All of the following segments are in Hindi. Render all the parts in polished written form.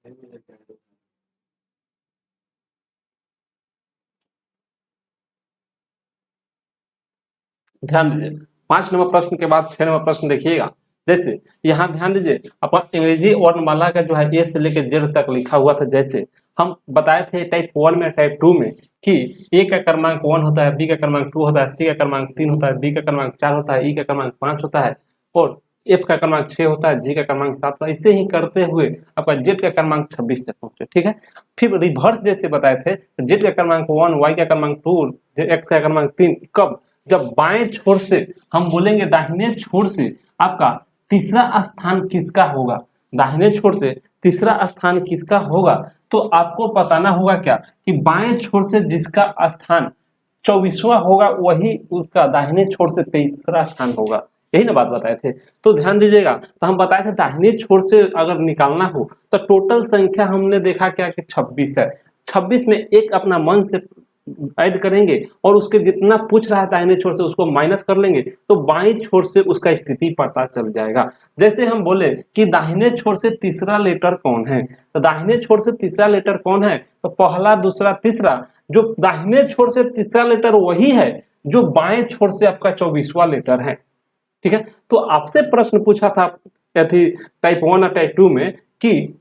ध्यान दीजिए, 5 नंबर प्रश्न के बाद 6 नंबर प्रश्न देखिएगा। जैसे यहाँ ध्यान दीजिए, अपन अंग्रेजी वर्णमाला का जो है ए से लेकर जेड तक लिखा हुआ था। जैसे हम बताए थे टाइप 1 में टाइप 2 में कि ए का क्रमांक 1 होता है, बी का क्रमांक 2 होता है, सी का क्रमांक 3 होता है, डी का क्रमांक 4 होता है, ई का क्रमांक 5 होता है और एफ का क्रमांक 6 होता है, जी का क्रमांक 7 होता है। इसे ही करते हुए आपका जेड का क्रमांक 26 तक पहुंचे। ठीक है, फिर रिवर्स जैसे बताए थे, जेड का क्रमांक 1, वाई का क्रमांक 2, एक्स का क्रमांक 3, कब? जब बाएं छोर से हम बोलेंगे दाहिने छोर से आपका तीसरा स्थान किसका होगा, दाहिने छोर से तीसरा स्थान किसका होगा, तो आपको बताना होगा क्या कि बाएं छोर से जिसका स्थान 24वां होगा वही उसका दाहिने छोर से तीसरा स्थान होगा। यही ना बात बताए थे। तो ध्यान दीजिएगा, तो हम बताए थे दाहिने छोर से अगर निकालना हो तो टोटल संख्या हमने देखा क्या कि 26 है। 26 में एक अपना मन से ऐड करेंगे और उसके जितना पूछ रहा है दाहिने छोर से उसको माइनस कर लेंगे तो बाएं छोर से उसका स्थिति पता चल जाएगा। जैसे हम बोले कि दाहिने छोर से तीसरा लेटर कौन है, तो दाहिने छोर से तीसरा लेटर कौन है, तो पहला, दूसरा, तीसरा। जो दाहिने छोर से तीसरा लेटर वही है जो बाएं छोर से आपका 24वां लेटर है। ठीक है, तो आपसे प्रश्न पूछा था टाइप 1 और टाइप 2 में कि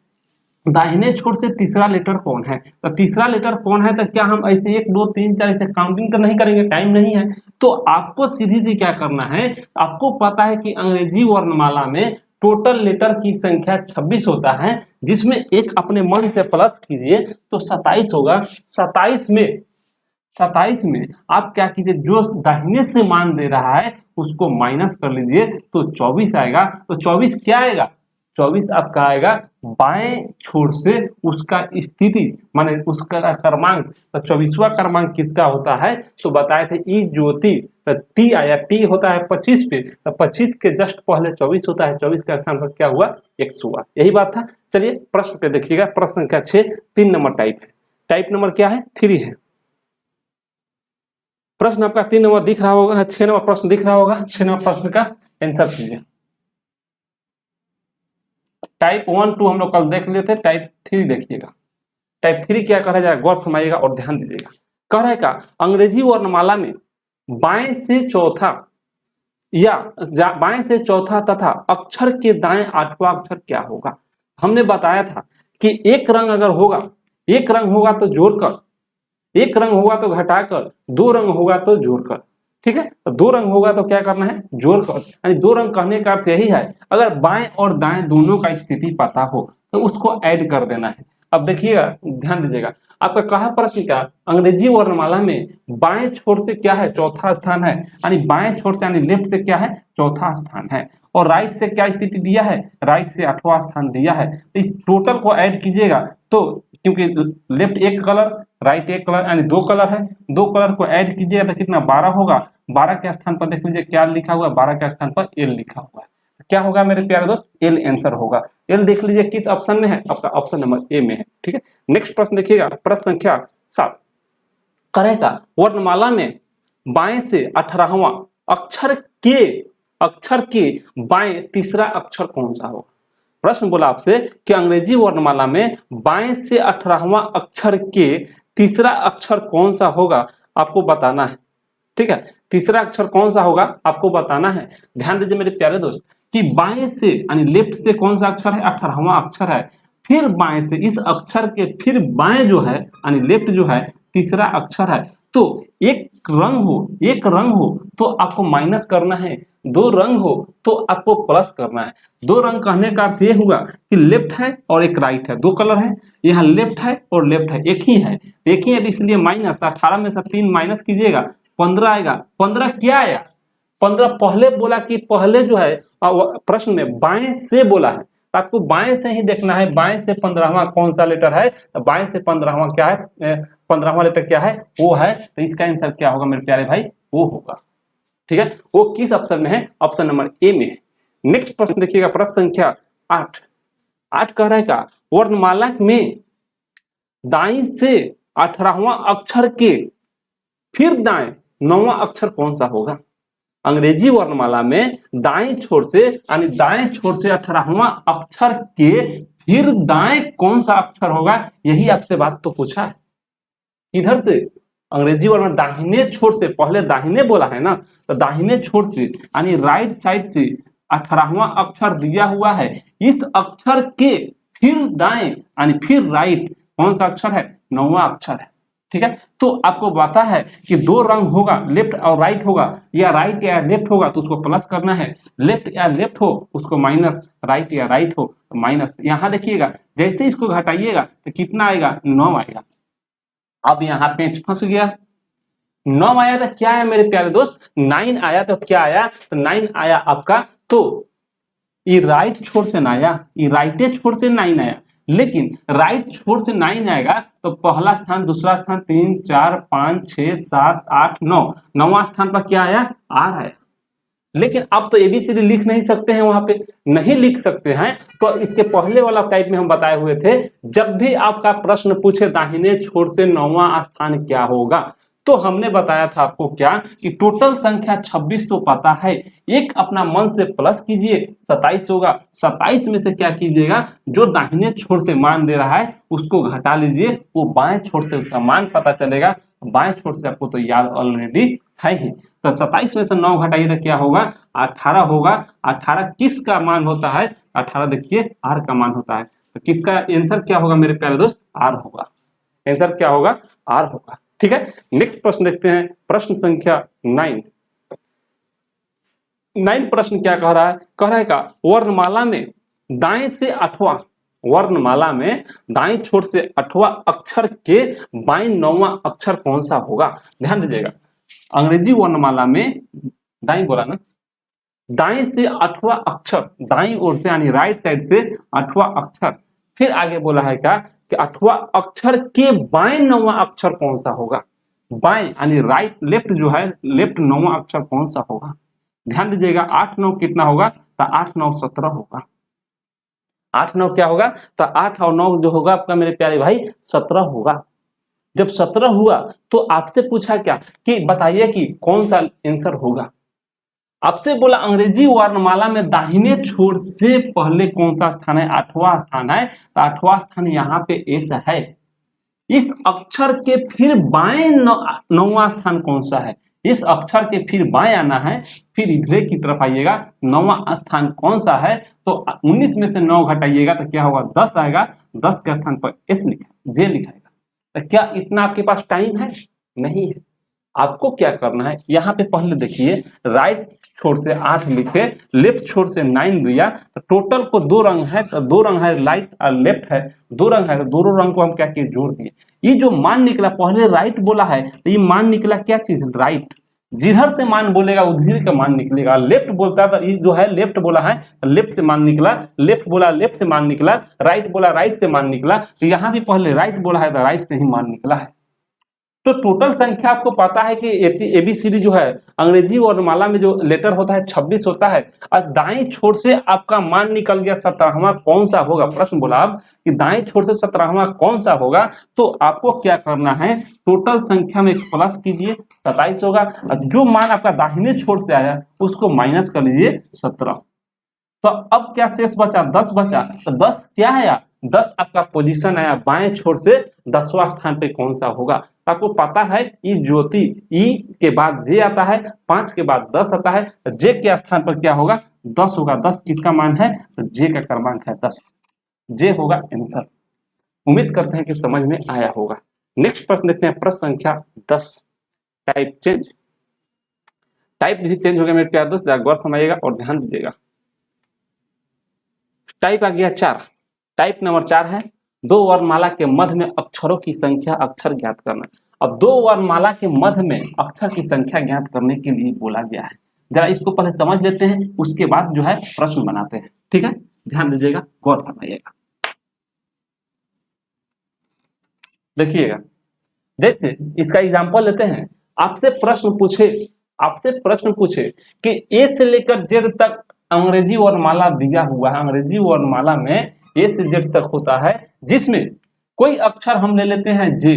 दाहिने छोर से तीसरा लेटर कौन है, तो तीसरा लेटर कौन है, तो क्या हम ऐसे 1 2 3 4 ऐसे काउंटिंग तो नहीं करेंगे, टाइम नहीं है। तो आपको सीधी सी क्या करना है, आपको पता है कि अंग्रेजी वर्णमाला में टोटल लेटर की संख्या 26 होता है, जिसमें एक अपने मन से प्लस कीजिए तो 27 होगा। 27 में आप क्या कीजिए, जो दाहिने से मान दे रहा है उसको माइनस कर लीजिए तो 24 आएगा। तो 24 क्या आएगा, 24 आपका आएगा बाएं छोर से उसका स्थिति माने उसका क्रमांक। तो 24वां क्रमांक किसका होता है, तो बताए थे ई ज्योति। तो टी आया, टी होता है 25 पे, तो 25 के जस्ट पहले 24 होता है, 24 के स्थान पर क्या हुआ, 100 हुआ। यही बात था। चलिए प्रश्न पे देखिएगा, प्रश्न संख्या 6, 3 नंबर टाइप है। टाइप नंबर क्या है, 3 है। प्रश्न आपका 3 नंबर दिख रहा होगा, 6 नंबर प्रश्न दिख रहा होगा। 6 नंबर प्रश्न का आंसर कीजिए। टाइप 1 2 हम लोग कल देख लेते, टाइप 3 देखिएगा। टाइप 3 क्या कहा जाएगा, गौर फरमाइएगा और ध्यान दीजिएगा। कह रहा है का अंग्रेजी वर्णमाला में बाएं से चौथा या बाएं से चौथा तथा अक्षर के दाएं 8वां अक्षर क्या होगा। हमने बताया था कि एक रंग अगर होगा, एक रंग होगा तो जोड़कर, एक रंग होगा तो घटाकर, 2 रंग होगा तो जोड़कर। ठीक है, तो 2 रंग होगा तो क्या करना है, जोड़कर। यानी 2 रंग कहने का अर्थ यही है, अगर बाएं और दाएं दोनों का स्थिति पता हो तो उसको ऐड कर देना है। अब देखिएगा, ध्यान दीजिएगा, आपका कहा प्रश्न का अंग्रेजी वर्णमाला में बाएं छोर से क्या है, चौथा स्थान है। यानी बाएं छोर से यानी लेफ्ट से क्या है, चौथा स्थान है। और राइट से क्या स्थिति दिया है, राइट से 8वां स्थान दिया है। इस टोटल को ऐड कीजिएगा तो, क्योंकि लेफ्ट एक कलर, राइट एक कलर, यानी 2 कलर है, 2 कलर को ऐड कीजिएगा तो कितना, 12 होगा। 12 के स्थान पर देख लीजिए क्या लिखा हुआ है, 12 के स्थान पर एल लिखा हुआ है। क्या होगा मेरे प्यारे दोस्त, एल आंसर होगा। एल देख लीजिए किस ऑप्शन में है, आपका ऑप्शन नंबर ए में है। ठीक है, नेक्स्ट प्रश्न देखिएगा, प्रश्न संख्या 7 करेगा वर्णमाला में बाएं से 18वां अक्षर के बाएं तीसरा अक्षर कौन सा होगा। प्रश्न बोला आपसे कि अंग्रेजी वर्णमाला में बाएं से 18वां अक्षर के तीसरा अक्षर कौन सा होगा, आपको बताना है। ठीक है, तीसरा अक्षर कौन सा होगा आपको बताना है। ध्यान दीजिए मेरे प्यारे दोस्त कि बाएं से यानी लेफ्ट से कौन सा अक्षर है, 18वां अक्षर है। फिर बाएं से इस अक्षर के फिर बाएं जो है यानी लेफ्ट जो है तीसरा अक्षर है। तो एक रंग हो तो आपको माइनस करना है, 2 रंग हो तो आपको प्लस करना है। 2 रंग कहने का अर्थ ये हुआ कि लेफ्ट है और एक राइट है, 2 कलर है। यहाँ लेफ्ट है और लेफ्ट है, एक ही है, एक ही है, इसलिए माइनस। 18 में से 3 माइनस कीजिएगा, 15 आएगा। 15 क्या आया, 15 पहले बोला कि पहले जो है प्रश्न में बाएं से बोला है, तो आपको बाएं से ही देखना है। बाएं से 15वां कौन सा लेटर है, तो बाएं से 15वां क्या है, 15वां लेटर क्या है, वो है। तो इसका आंसर क्या होगा मेरे प्यारे भाई, वो होगा। ठीक है, वो किस ऑप्शन में है, ऑप्शन नंबर ए में है। नेक्स्ट प्रश्न देखिएगा, प्रश्न संख्या 8 कह रहा है का वर्णमाला में दाईं से 18वां अक्षर के फिर दाएं 9वां अक्षर कौन सा होगा। अंग्रेजी वर्णमाला में दाएं छोर से यानी दाएं छोर से 18वां अक्षर के फिर दाएं कौन सा अक्षर होगा, यही आपसे बात तो पूछा है। किधर से, अंग्रेजी वर्ड में दाहिने छोर से, पहले दाहिने बोला है ना, तो दाहिने छोर से यानी राइट साइड से 18वां अक्षर दिया हुआ है, इस अक्षर के फिर दाएं यानी फिर राइट कौन सा अक्षर है, 9वां अक्षर है। ठीक है, तो आपको पता है कि दो रंग होगा, लेफ्ट और राइट होगा, या राइट या लेफ्ट होगा तो उसको प्लस करना है, लेफ्ट या लेफ्ट हो उसको माइनस, राइट या राइट हो तो माइनस। यहां देखिएगा जैसे इसको घटाइएगा तो कितना आएगा, 9 आएगा। अब यहाँ पेंच फंस गया, 9 आया तो क्या है मेरे प्यारे दोस्त, 9 आया तो क्या आया, तो 9 आया आपका, तो ये राइट छोर से ना आया, ये राइटे छोर से 9 आया, लेकिन राइट छोर से 9 आएगा तो पहला स्थान, दूसरा स्थान, 3 4 5 6 7 8 9, 9वां स्थान पर क्या आया, आर आया। लेकिन अब तो एबीसीडी लिख नहीं सकते हैं, वहां पे नहीं लिख सकते हैं, तो इसके पहले वाला टाइप में हम बताए हुए थे, जब भी आपका प्रश्न पूछे दाहिने छोर से 9वां स्थान क्या होगा, तो हमने बताया था आपको क्या कि टोटल संख्या 26 तो पता है, एक अपना मन से प्लस कीजिए 27 होगा, 27 में से क्या कीजिएगा, जो दाहिने छोर से मान दे रहा है उसको घटा लीजिए, वो बाएं छोर से उसका मान पता चलेगा, बाएं छोर से आपको तो याद ऑलरेडी है ही। तो 27 में से 9 घटाइए तो क्या होगा, 18 होगा। 18 किसका मान होता है, 18 देखिए आर का मान होता है, तो किसका आंसर क्या होगा मेरे प्यारे दोस्त, आर होगा। आंसर क्या होगा, आर होगा। ठीक है, नेक्स्ट प्रश्न देखते हैं, प्रश्न संख्या 9। 9 प्रश्न क्या कह रहा है, कह रहा है का वर्णमाला में दाएं से 8वां, वर्णमाला में दाएं छोर से 8वां अक्षर के बाएं 9वां अक्षर कौन सा होगा। ध्यान दीजिएगा, अंग्रेजी वर्णमाला में दाएं बोला ना, दाएं से 8वां अक्षर, दाईं ओर से यानी राइट साइड से 8वां अक्षर, फिर आगे बोला है क्या कि 8वां अक्षर के बाएं 9वां अक्षर कौन सा होगा, बाएं यानी राइट, लेफ्ट जो है, लेफ्ट 9वां अक्षर कौन सा होगा। ध्यान दीजिएगा 8 9 कितना होगा, तो 8 9 17 होगा। 8 9 क्या होगा, तो 8 और 9 जो होगा आपका मेरे प्यारे भाई 17 होगा। जब 17 हुआ तो आपसे पूछा क्या कि बताइए कि कौन सा आंसर होगा। आपसे बोला अंग्रेजी वर्णमाला में दाहिने छोर से पहले कौन सा स्थान है, 8वां स्थान है, तो 8वां स्थान यहाँ पे एस है। इस अक्षर के फिर बाएं 9वां स्थान कौन सा है, इस अक्षर के फिर बाएं आना है, फिर इधर की तरफ आइएगा, 9वां स्थान कौन सा है, तो 19 में से 9 घटाइएगा तो क्या होगा, 10 आएगा। 10 के स्थान पर एस लिखा, जे लिखाएगा। तो क्या इतना आपके पास टाइम है, नहीं है। आपको क्या करना है, यहाँ पे पहले देखिए, राइट छोर से 8 लिखे, लेफ्ट छोर से 9 दिया, तो टोटल को 2 रंग है, तो 2 रंग है, राइट और लेफ्ट है, 2 रंग है, तो दोनों रंग को हम क्या किए, जोड़ दिए। ये जो मान निकला, पहले राइट बोला है तो ये मान निकला क्या चीज, राइट। जिधर से मान बोलेगा उधर का मान निकलेगा। लेफ्ट बोलता है तो ये जो है लेफ्ट बोला है तो लेफ्ट से मान निकला, लेफ्ट बोला लेफ्ट से मान निकला, राइट बोला राइट से मान निकला, तो यहाँ भी पहले राइट बोला है तो राइट से ही मान निकला है। तो टोटल संख्या आपको पता है कि एबीसीडी जो है अंग्रेजी वर्णमाला में जो लेटर होता है 26 होता है, और दाएं छोर से आपका मान निकल गया 17वां कौन सा होगा। प्रश्न बोला आप कि दाएं छोर से 17वां कौन सा होगा, तो आपको क्या करना है, टोटल संख्या में प्लस कीजिए, 27 होगा, और जो मान आपका दाहिने छोर से आया उसको माइनस कर लीजिए 17। तो अब क्या शेष बचा, 10 बचा, तो 10 क्या है, 10 आपका पोजीशन आया बाएं छोर से 10वां स्थान पे कौन सा होगा। तो आपको पता है ई ज्योति, ई के बाद जे आता है, 5 के बाद 10 आता है, जे के स्थान पर क्या होगा, 10 होगा। 10 किसका मान है, तो जे का क्रमांक है 10, जे होगा आंसर। उम्मीद करते हैं कि समझ में आया होगा। नेक्स्ट प्रश्न देखते हैं, प्रश्न संख्या 10। टाइप चेंज, टाइप भी चेंज हो गया मेरे प्यारे दोस्त, गौर फरमाइएगा और ध्यान दीजिएगा। टाइप आ गया 4, टाइप नंबर 4 है, 2 वर्णमाला के मध्य में अक्षरों की संख्या, अक्षर ज्ञात करना। अब 2 वर्णमाला के मध्य में अक्षर की संख्या ज्ञात करने के लिए बोला गया है। जरा इसको पहले समझ लेते हैं, उसके बाद जो है प्रश्न बनाते हैं। ठीक है, ध्यान दीजिएगा, गौर फरमाइएगा। देखिएगा, जैसे इसका एग्जाम्पल लेते हैं, आपसे प्रश्न पूछे कि ए से लेकर जेड तक अंग्रेजी वर्णमाला दिया हुआ है। अंग्रेजी वर्णमाला में ए से जेड तक होता है, जिसमें कोई अक्षर हम ले लेते हैं जे,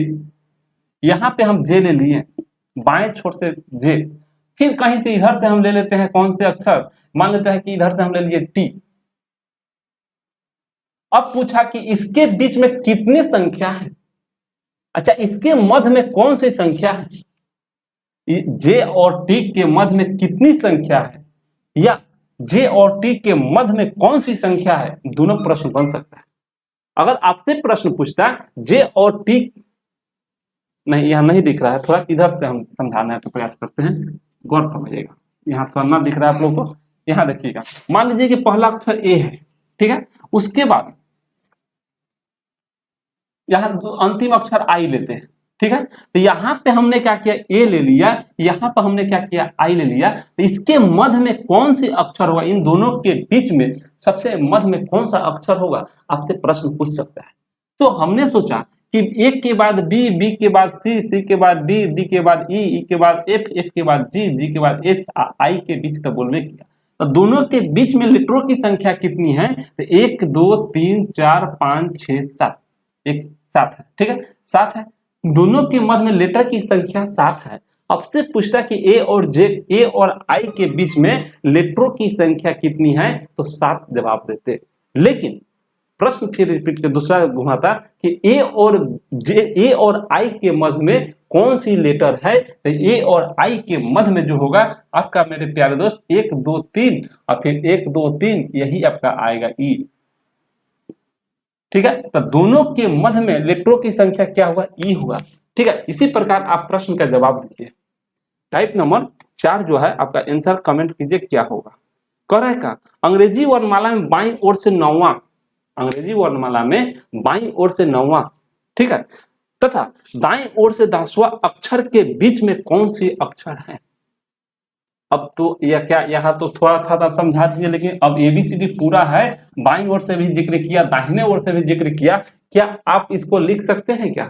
यहां पे हम जे ले लिए, बाएं छोर से जे, फिर कहीं से इधर से हम ले लेते हैं कौन से अक्षर, मान लेते हैं कि इधर से हम ले लिए टी, अब पूछा कि इसके बीच में कितनी संख्या है। अच्छा, इसके मध्य में कौन सी संख्या है, जे और टी के मध्य में कितनी संख्या है, या जे और टी के मध्य में कौन सी संख्या है, दोनों प्रश्न बन सकता है। अगर आपसे प्रश्न पूछता जे और टी, नहीं यहां नहीं दिख रहा है, थोड़ा इधर से हम समझाने का प्रयास करते हैं, गौर समझिएगा। यहाँ थोड़ा ना दिख रहा है आप लोगों को, यहाँ देखिएगा। मान लीजिए कि पहला अक्षर ए है, ठीक है, उसके बाद यहाँ अंतिम अक्षर आई लेते हैं, ठीक है। तो यहाँ पे हमने क्या किया, ए ले लिया, यहाँ पर हमने क्या किया, आई ले लिया। तो इसके मध्य में कौन सी अक्षर होगा, इन दोनों के बीच में सबसे मध्य में कौन सा अक्षर होगा, आपसे प्रश्न पूछ सकता है। तो हमने सोचा कि ए के बाद बी, बी के बाद सी, सी के बाद डी, डी के बाद ई, ई के बाद एफ, एफ के बाद जी, जी के बाद एच, आई के बीच का बोलने किया। तो दोनों के बीच में लेटरों की संख्या कितनी है, तो 1 2 3 4 5 6 7, एक 7 है, ठीक है, 7 है। दोनों के मध्य में लेटर की संख्या 7 है। अब से पूछता कि ए और आई के बीच में लेटरों की संख्या कितनी है, तो 7 जवाब देते। लेकिन प्रश्न फिर रिपीट कर दूसरा घुमाता कि ए और आई के मध्य में कौन सी लेटर है। तो ए और आई के मध्य में जो होगा आपका मेरे प्यारे दोस्त 1 2 3 और फिर 1 2 3, यही आपका आएगा ई, ठीक है। तो दोनों के मध्य में लेटरों की संख्या क्या हुआ, ई हुआ, ठीक है। इसी प्रकार आप प्रश्न का जवाब दीजिए। टाइप नंबर 4 जो है आपका आंसर कमेंट कीजिए क्या होगा। कह रहा है का अंग्रेजी वर्णमाला में बाईं ओर से 9वां, अंग्रेजी वर्णमाला में बाईं ओर से 9वां, ठीक है, तथा दाईं ओर से 10वां अक्षर के बीच में कौन सी अक्षर है। अब तो यह क्या, यहाँ तो थोड़ा था तब समझा दीजिए, लेकिन अब एबीसीडी पूरा है, बाईं ओर से भी जिक्र किया, दाहिने ओर से भी जिक्र किया, क्या आप इसको लिख सकते हैं क्या,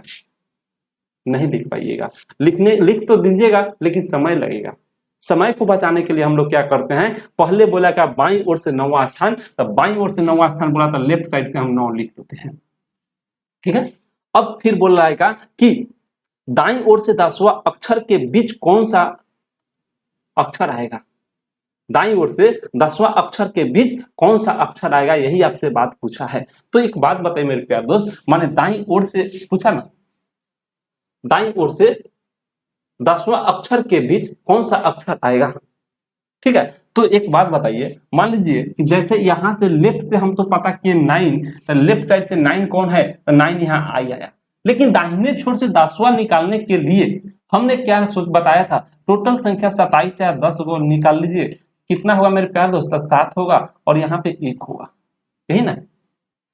नहीं लिख पाइएगा। लिख तो दीजिएगा लेकिन समय लगेगा। समय को बचाने के लिए हम लोग क्या करते हैं, पहले बोला क्या बाईं ओर से 9वां स्थान, तब बाईं ओर से 9वां स्थान बोला तो लेफ्ट साइड से हम 9 लिख देते हैं, ठीक है। अब फिर बोल रहा है कि दाईं ओर से 10वां अक्षर के बीच कौन सा अक्षर आएगा, दाईं ओर से 10वां अक्षर के बीच कौन सा अक्षर आएगा, यही आपसे बात पूछा है। तो एक बात बताइए मेरे प्यारे दोस्त, माने दाईं ओर से पूछा ना, दाईं ओर से 10वां अक्षर के बीच कौन सा अक्षर आएगा, ठीक है। तो एक बात बताइए, मान लीजिए कि जैसे यहां से लेफ्ट से हम तो पता किए 9, तो लेफ्ट साइड से 9 कौन है, तो 9 यहाँ आई आया। लेकिन दाहिने छोर से 10वां निकालने के लिए हमने क्या बताया था, टोटल संख्या 27 है, 10 को निकाल लीजिए, कितना होगा मेरे प्यारे दोस्त, 7 होगा और यहाँ पे 1 होगा, यही ना,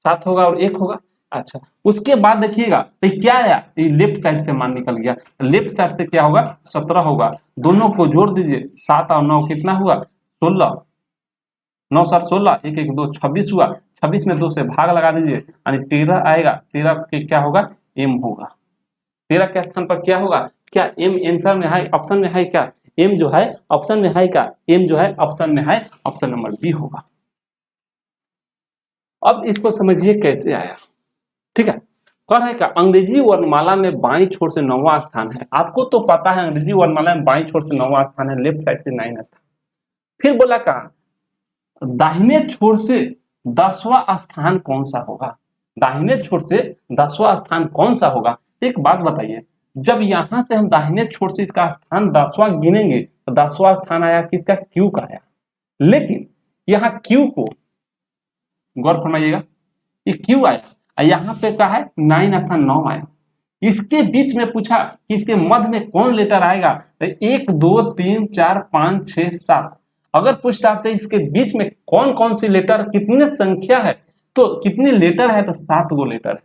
7 होगा और 1 होगा। अच्छा, उसके बाद देखिएगा तो क्या आया, ये लेफ्ट साइड से मान निकल गया, लेफ्ट साइड से क्या होगा, 17 होगा। दोनों को जोड़ दीजिए, 7 और 9 कितना हुआ, 16, 9 7 16, 1 1 2 26 हुआ, 26 में 2 से भाग लगा दीजिए, यानी 13 आएगा। 13 के क्या होगा, एम होगा। 13 के स्थान पर क्या होगा, क्या एम आंसर में है, ऑप्शन में है क्या, एम जो है ऑप्शन में है क्या, एम जो है ऑप्शन में है, ऑप्शन नंबर बी होगा। अब इसको समझिए कैसे आया, ठीक है। कह रहा है क्या अंग्रेजी वर्णमाला में बाईं छोर से 9वां स्थान है, आपको तो पता है अंग्रेजी वर्णमाला में बाईं छोर से 9वां स्थान है, लेफ्ट साइड से 9 स्थान। फिर बोला का दाहिने छोर से 10वां स्थान कौन सा होगा, दाहिने छोर से 10वां स्थान कौन सा होगा। एक बात बताइए, जब यहां से हम दाहिने छोर से इसका स्थान 10वां गिनेंगे तो 10वां स्थान आया किसका, क्यू का आया। लेकिन यहाँ क्यू को गौर फरमाइएगा, ये क्यू आया, यहाँ पे क्या है 9 स्थान 9 आया। इसके बीच में पूछा कि इसके मध्य में कौन लेटर आएगा, तो 1 2 3 4 5 6 7। अगर पूछता आपसे इसके बीच में कौन कौन सी लेटर, कितने संख्या है, तो कितनी लेटर है, तो 7 गो लेटर है।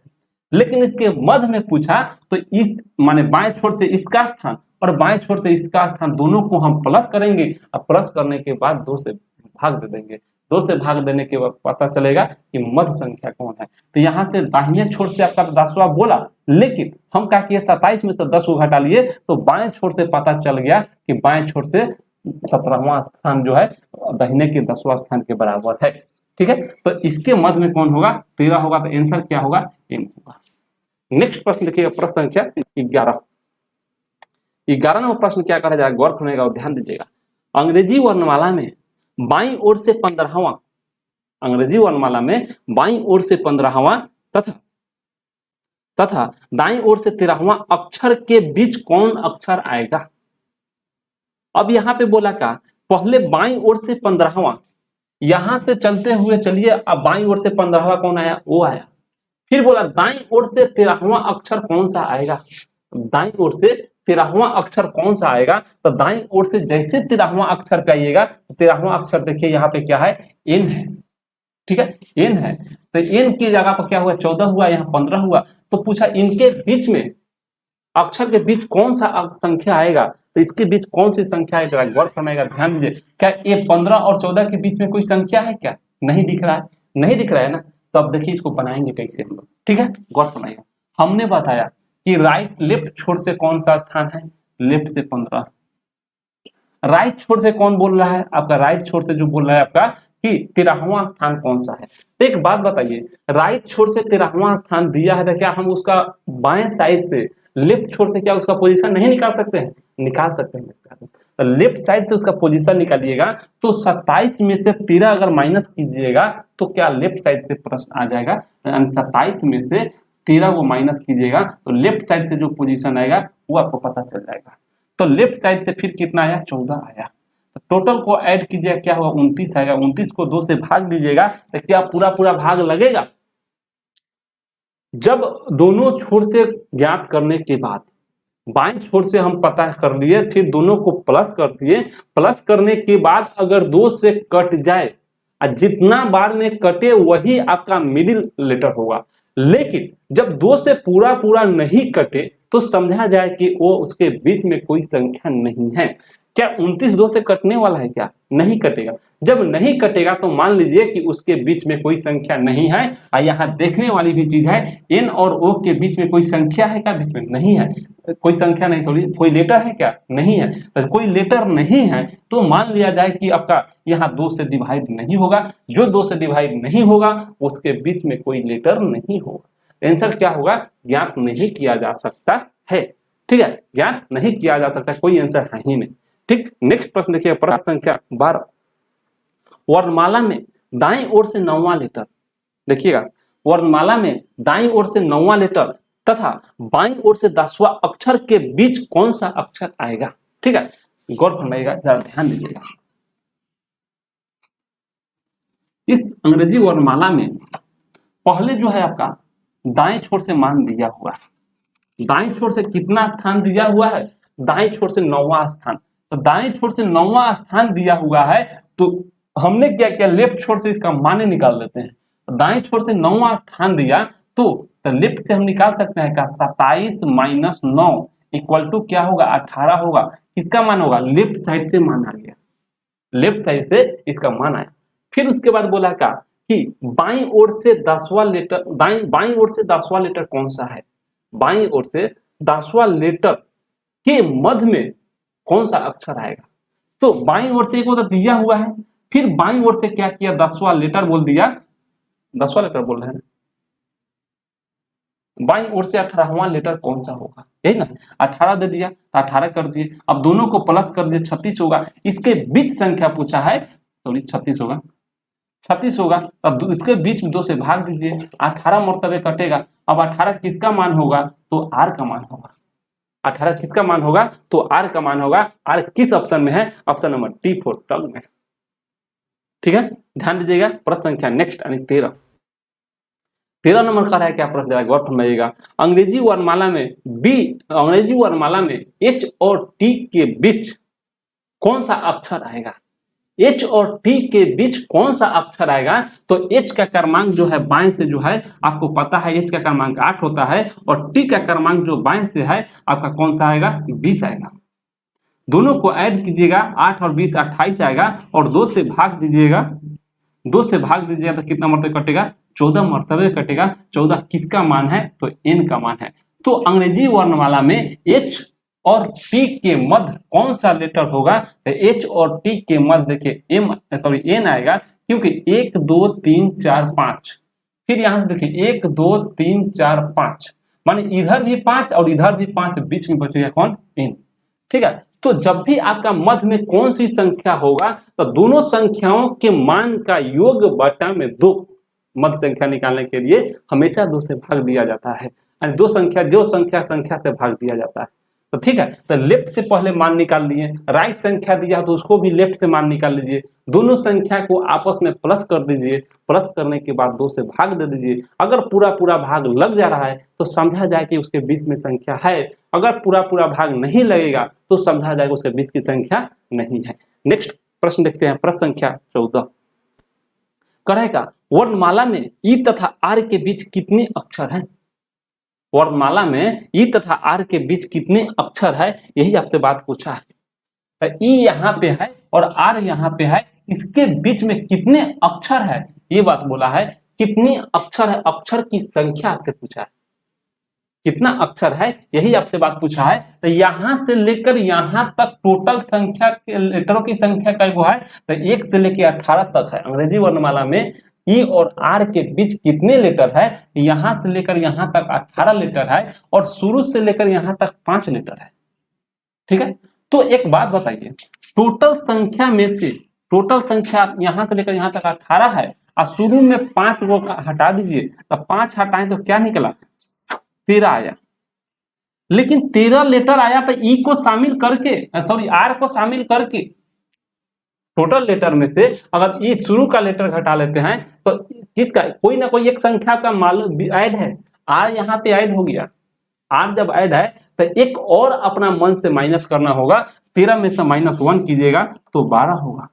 लेकिन इसके मध्य में पूछा तो इस माने बाएं छोर से इसका स्थान और बाएं छोर से इसका स्थान दोनों को हम प्लस करेंगे, और प्लस करने के बाद 2 से भाग दे देंगे। 2 से भाग देने के बाद पता चलेगा कि मध्य संख्या कौन है। तो यहाँ से दाहिने छोर से आपका 10वां बोला, लेकिन हम क्या किए 27 में से 10 को घटा लिए, तो बाएं छोर से पता चल गया कि बाएं छोर से 17वां स्थान जो है दाहिने के 10वां स्थान के बराबर है, ठीक है। तो इसके मध्य में कौन होगा, 13 होगा, तो आंसर क्या होगा, एम होगा। नेक्स्ट प्रश्न देखिएगा, प्रश्न संख्या 11। 11 नंबर प्रश्न क्या करा जाएगा, गौर करने का ध्यान दीजिएगा। अंग्रेजी वर्णमाला में बाईं ओर से 15वां, अंग्रेजी वर्णमाला में बाईं ओर से 15वां तथा दाईं ओर से 13वां अक्षर के बीच कौन अक्षर आएगा। अब यहां पे बोला का पहले बाईं ओर से 15वां, यहां से चलते हुए चलिए, अब बाईं ओर से 15वां कौन आया, वो आया। फिर बोला दाईं ओर से 13वां अक्षर कौन सा आएगा, दाईं ओर से 13वां अक्षर कौन सा आएगा, तो दाईं ओर से जैसे 13वां अक्षर पे आइएगा तो 13वां अक्षर देखिए यहाँ पे क्या है, एन है, ठीक है, एन है। तो एन की जगह पर क्या हुआ, 14 हुआ, यहाँ 15 हुआ। तो पूछा इनके बीच में, अक्षर के बीच कौन सा संख्या आएगा, तो इसके बीच कौन सी संख्या है, जरा गौर फरमाइएगा, ध्यान दीजिए। क्या ये 15 और 14 के बीच में कोई संख्या है क्या, नहीं दिख रहा है, नहीं दिख रहा है ना। तो अब देखिए इसको बनाएंगे कैसे हम लोग, ठीक है, गौर फरमाइएगा। हमने बताया कि राइट लेफ्ट छोर से कौन सा स्थान है, लेफ्ट से 15, राइट छोर से कौन बोल रहा है, आपका राइट छोर से जो बोल रहा है आपका कि 13वां स्थान कौन सा है। तो एक बात बताइए, राइट छोर से 13वां स्थान दिया है, तो क्या हम उसका बाएं साइड से लेफ्ट छोर से क्या उसका पोजीशन नहीं निकाल सकते हैं, निकाल सकते हैं। तो लेफ्ट साइड से उसका पोजीशन निकालिएगा तो 27 में से 13 अगर माइनस कीजिएगा तो क्या लेफ्ट साइड से प्रश्न आ जाएगा, 27 में से 13 को माइनस कीजिएगा तो लेफ्ट साइड से जो पोजीशन आएगा वो आपको पता चल जाएगा। तो लेफ्ट साइड से फिर कितना आया, 14 आया। तो टोटल को ऐड कीजिएगा, क्या हुआ, 29 आएगा। 29 को 2 से भाग दीजिएगा तो क्या पूरा पूरा भाग लगेगा। जब दोनों छोर से ज्ञात करने के बाद बाएं छोर से हम पता कर लिए, फिर दोनों को प्लस कर दिए, प्लस करने के बाद अगर 2 से कट जाए, जितना बार में कटे वही आपका मिडिल लेटर होगा। लेकिन जब 2 से पूरा पूरा नहीं कटे तो समझा जाए कि वो उसके बीच में कोई संख्या नहीं है। क्या 29 2 से कटने वाला है, क्या नहीं कटेगा। जब नहीं कटेगा तो मान लीजिए कि उसके बीच में कोई संख्या नहीं है। और यहाँ देखने वाली भी चीज है, एन और ओ के बीच में कोई संख्या है क्या, बीच में नहीं है, कोई संख्या नहीं, सॉरी कोई लेटर है क्या, नहीं है। तो कोई लेटर नहीं है तो मान लिया जाए कि आपका यहाँ 2 से डिवाइड नहीं होगा। जो 2 से डिवाइड नहीं होगा उसके बीच में कोई लेटर नहीं होगा। आंसर क्या होगा, ज्ञात नहीं किया जा सकता है, ठीक है, ज्ञात नहीं किया जा सकता, कोई आंसर है ही नहीं। ठीक, नेक्स्ट प्रश्न देखिए, प्रश्न संख्या 12, वर्णमाला में दाईं ओर से 9वां लेटर, देखिएगा वर्णमाला में दाईं ओर से 9वां लेटर तथा बाईं ओर से 10वां अक्षर के बीच कौन सा अक्षर आएगा। ठीक है, गौर फरमाइएगा, जरा ध्यान दीजिएगा। इस अंग्रेजी वर्णमाला में पहले जो है आपका दाएं छोर से मान दिया हुआ है, दाएं छोर से कितना स्थान दिया हुआ है, दाएं छोर से 9वां स्थान। तो दाएं छोर से 9वां स्थान दिया हुआ है तो हमने क्या किया, लेफ्ट छोर से इसका मान निकाल लेते हैं। तो दाएं छोर से 9वां स्थान दिया तो लेफ्ट से हम निकाल सकते हैं क्या, 27 माइनस 9 इक्वल टू क्या होगा, 18 होगा। किसका मान होगा, लेफ्ट साइड से मान आ गया, लेफ्ट साइड से इसका मान आया। फिर उसके बाद बोला क्या कि बाईं ओर से 10वां लेटर, बाईं ओर से 10वां लेटर कौन सा है, बाईं ओर से 10वां लेटर के मध्य में कौन सा अक्षर आएगा। तो बाईं ओर से एक तो दिया हुआ है, फिर बाईं ओर से क्या किया, 10वां लेटर बोल दिया, 10वां लेटर बोल रहे हैं, बाईं ओर से 18वां लेटर कौन सा होगा, यही ना, 18 दे दिया, 18 कर दिए। अब दोनों को प्लस कर दिए, 36 होगा। इसके बीच संख्या पूछा है, सॉरी 36 होगा, 36 होगा। अब इसके बीच में 2 से भाग दीजिए, 18 मरतबे कटेगा। अब 18 किसका मान होगा, तो आर का मान होगा। 18 किसका मान होगा, तो आर का मान होगा। आर किस ऑप्शन में है, ऑप्शन नंबर T4 12 में। ठीक है, ध्यान दीजिएगा। प्रश्न संख्या नेक्स्ट यानी 13 नंबर का है क्या प्रश्न, जरा गौर फरमाइएगा। अंग्रेजी वर्णमाला में H और T के बीच कौन सा अक्षर आएगा, H और T के बीच कौन सा अक्षर आएगा। तो H का क्रमांक जो है बाएं से जो है आपको पता है, H का क्रमांक 8 होता है, और T का क्रमांक जो बाएं से है आपका कौन सा आएगा, 20 आएगा। दोनों को ऐड कीजिएगा, 8 और 20 28 आएगा, और 2 से भाग दीजिएगा, 2 से भाग दीजिएगा तो कितना मरतबे कटेगा, 14 मरतबे कटेगा। 14 किसका मान है, तो n का मान है। तो अंग्रेजी वर्णमाला में H और T के मध्य कौन सा लेटर होगा, तो H और T के मध्य देखिए n आएगा, क्योंकि 1 2 3 4 5, फिर यहां से देखिए 1 2 3 4 5, माने इधर भी 5 और इधर भी 5, बीच में बचेगा कौन, n। ठीक है, तो जब भी आपका मध्य में कौन सी संख्या होगा तो दोनों संख्याओं के मान का योग बटा में 2। मध्य संख्या निकालने के लिए हमेशा 2 से भाग दिया जाता है, यानी दो संख्या से भाग दिया जाता है। तो ठीक है, तो लेफ्ट से पहले मान निकाल लिए, राइट संख्या दिया तो उसको भी लेफ्ट से मान निकाल लीजिए, दोनों संख्या को आपस में प्लस कर दीजिए, प्लस करने के बाद 2 से भाग दे दीजिए। अगर पूरा पूरा भाग लग जा रहा है तो समझा जाए कि उसके बीच में संख्या है, अगर पूरा पूरा भाग नहीं लगेगा तो समझा जाएगा उसके बीच की संख्या नहीं है। नेक्स्ट प्रश्न देखते हैं, प्रश्न संख्या 14 करेगा वर्णमाला में ई तथा आर के बीच कितने अक्षर हैं? वर्णमाला में ई तथा आर के बीच कितने अक्षर है, यही आपसे बात पूछा है। ई यहाँ पे है और आर यहाँ पे है, इसके बीच में कितने अक्षर है ये बात बोला है। कितने अक्षर है, अक्षर की संख्या आपसे पूछा है, कितना अक्षर है यही आपसे बात पूछा है। तो यहां से लेकर यहां तक टोटल संख्या के लेटरों की संख्या क्या है, तो 1 से लेकर 18 तक है। अंग्रेजी वर्णमाला में ई और आर के बीच कितने लेटर है, यहां से लेकर यहां तक 18 लेटर है और शुरू से लेकर यहां तक 5 लेटर है। ठीक है, तो एक बात बताइए, टोटल संख्या में से टोटल संख्या यहां से लेकर यहां तक 18 है और शुरू में 5 को हटा दीजिए, तो 5 हटाएं तो क्या निकला, 13 आया। लेकिन 13 लेटर आया तो ई को शामिल करके, सॉरी आर को शामिल करके टोटल लेटर में से अगर ई शुरू का लेटर घटा लेते हैं तो किसका, कोई ना कोई एक संख्या का मालूम ऐड है, आर यहाँ पे ऐड हो गया। आर जब ऐड है तो एक और अपना मन से माइनस करना होगा, 13 में से -1 कीजिएगा तो 12 होगा।